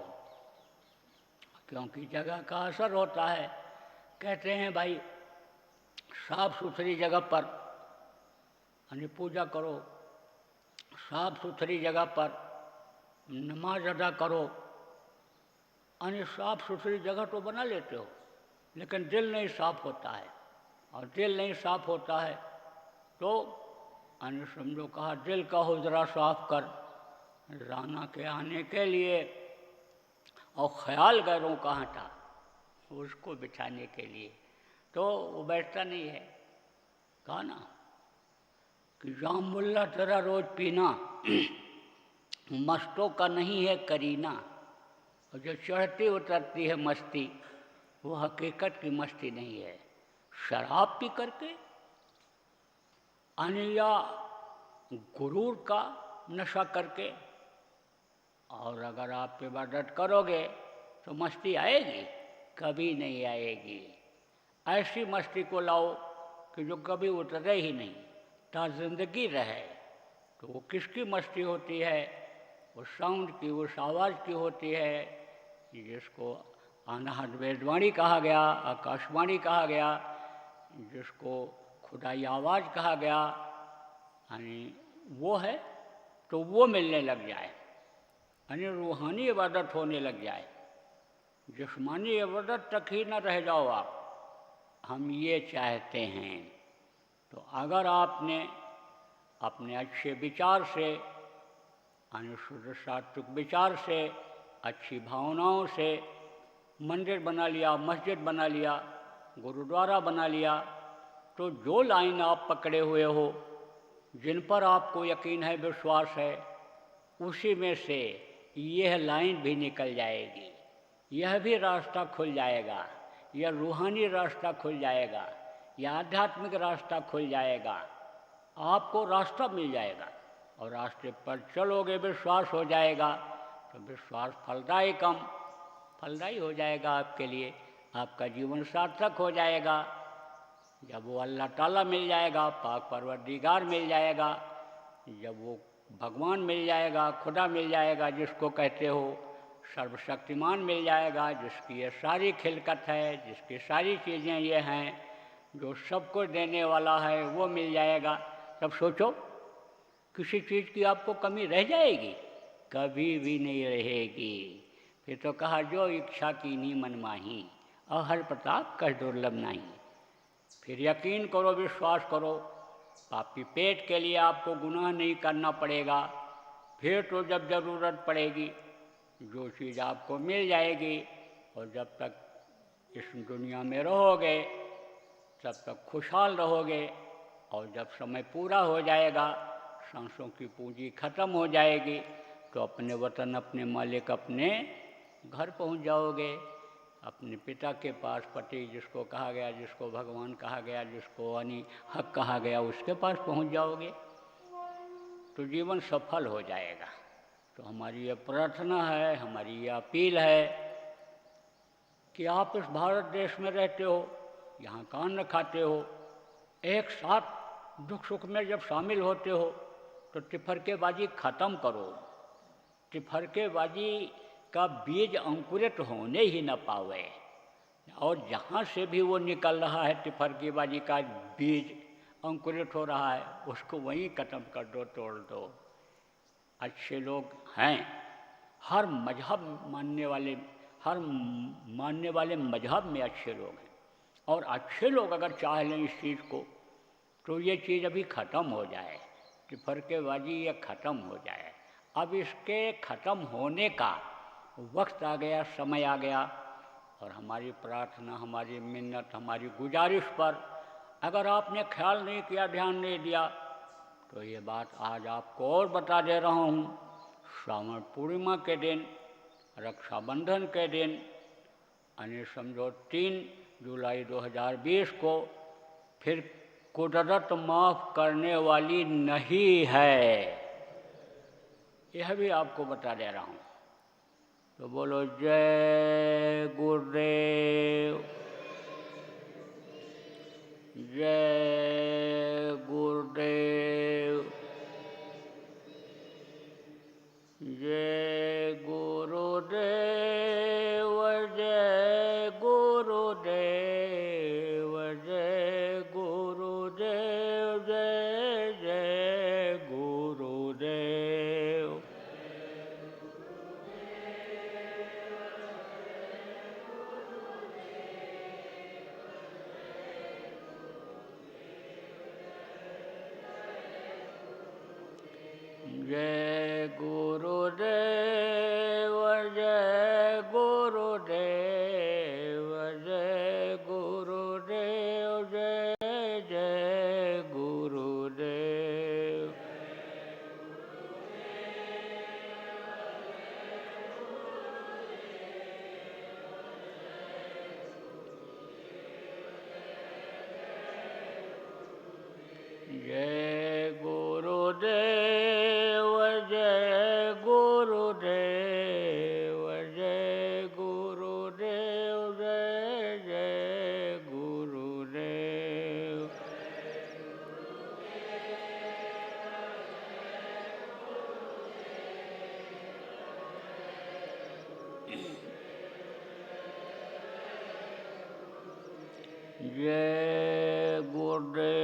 क्योंकि जगह का असर होता है। कहते हैं भाई साफ सुथरी जगह पर यानी पूजा करो, साफ सुथरी जगह पर नमाज अदा करो, यानी साफ सुथरी जगह तो बना लेते हो लेकिन दिल नहीं साफ होता है, और दिल नहीं साफ होता है तो यानी समझो कहा दिल का हुजरा साफ कर राना के आने के लिए, और ख्याल गैरों का हटा उसको बिठाने के लिए, तो वो बैठता नहीं है। कहा ना कि जाम मुल्ला तेरा रोज पीना मस्तों का नहीं है करीना, और जो चढ़ती उतरती है मस्ती वो हकीकत की मस्ती नहीं है। शराब पी करके या गुरूर का नशा करके, और अगर आप इबादत करोगे तो मस्ती आएगी? कभी नहीं आएगी। ऐसी मस्ती को लाओ कि जो कभी उतरे ही नहीं, ता जिंदगी रहे। तो वो किसकी मस्ती होती है? उस साउंड की, उस आवाज़ की होती है जिसको अनाहत वेदवाणी कहा गया, आकाशवाणी कहा गया, जिसको खुदाई आवाज़ कहा गया, यानी वो है। तो वो मिलने लग जाए, यानी रूहानी इबादत होने लग जाए, जिस्मानी इबादत तक ही न रह जाओ आप। हम ये चाहते हैं। तो अगर आपने अपने अच्छे विचार से यानी शुद्ध सात्विक विचार से, अच्छी भावनाओं से मंदिर बना लिया, मस्जिद बना लिया, गुरुद्वारा बना लिया, तो जो लाइन आप पकड़े हुए हो, जिन पर आपको यकीन है, विश्वास है, उसी में से यह लाइन भी निकल जाएगी, यह भी रास्ता खुल जाएगा, यह रूहानी रास्ता खुल जाएगा, यह आध्यात्मिक रास्ता खुल जाएगा। आपको रास्ता मिल जाएगा और रास्ते पर चलोगे, विश्वास हो जाएगा, तो विश्वास फलदायी हो जाएगा आपके लिए, आपका जीवन सार्थक हो जाएगा। जब वो अल्लाह ताला मिल जाएगा, पाक परवरदिगार मिल जाएगा, जब वो भगवान मिल जाएगा, खुदा मिल जाएगा जिसको कहते हो, सर्वशक्तिमान मिल जाएगा, जिसकी ये सारी खिलकत है, जिसकी सारी चीज़ें ये हैं, जो सबको देने वाला है, वो मिल जाएगा। तब सोचो किसी चीज़ की आपको कमी रह जाएगी? कभी भी नहीं रहेगी। फिर तो कहा जो इच्छा कीनी मनमाही, और हर प्रताप कह दुर्लभ नहीं। फिर यकीन करो, विश्वास करो, पापी पेट के लिए आपको गुनाह नहीं करना पड़ेगा। फिर तो जब ज़रूरत पड़ेगी जो चीज़ आपको मिल जाएगी, और जब तक इस दुनिया में रहोगे तब तक खुशहाल रहोगे, और जब समय पूरा हो जाएगा, सांसों की पूंजी खत्म हो जाएगी, तो अपने वतन, अपने मालिक, अपने घर पहुंच जाओगे, अपने पिता के पास, पति जिसको कहा गया, जिसको भगवान कहा गया, जिसको यानी हक कहा गया, उसके पास पहुंच जाओगे, तो जीवन सफल हो जाएगा। तो हमारी ये प्रार्थना है, हमारी ये अपील है कि आप इस भारत देश में रहते हो, यहाँ का अन्न खाते हो, एक साथ दुख सुख में जब शामिल होते हो तो तिफरकेबाजी खत्म करो। तिफरकेबाजी का बीज अंकुरित होने ही न पावे, और जहाँ से भी वो निकल रहा है, तिफरकेबाजी का बीज अंकुरित हो रहा है, उसको वहीं ख़त्म कर दो, तोड़ दो। अच्छे लोग हैं, हर मजहब मानने वाले मजहब में अच्छे लोग हैं, और अच्छे लोग अगर चाह लें इस चीज़ को, तो ये चीज़ अभी ख़त्म हो जाए, तिफरकेबाजी ये ख़त्म हो जाए। अब इसके ख़त्म होने का वक्त आ गया, समय आ गया, और हमारी प्रार्थना, हमारी मिन्नत, हमारी गुजारिश पर अगर आपने ख्याल नहीं किया, ध्यान नहीं दिया, तो ये बात आज आपको और बता दे रहा हूँ। श्रावण पूर्णिमा के दिन, रक्षाबंधन के दिन, यानी समझो 3 जुलाई 2020 को फिर कुदरत माफ़ करने वाली नहीं है, यह भी आपको बता दे रहा हूँ। तो बोलो जय गुरुदेव, जय गुरुदेव, जय गुरुदेव, जय गुरुदेव, जय गुरुदेव, जय जय गुरुदेव। जय गुरुदेव, जय गुरुदेव, जय गुरुदेव, जय जय गुरुदेव। जय गुरुदेव, जय गुरुदेव, जय गुरुदेव, जय जय गुरुदेव। जय गुरुदेव।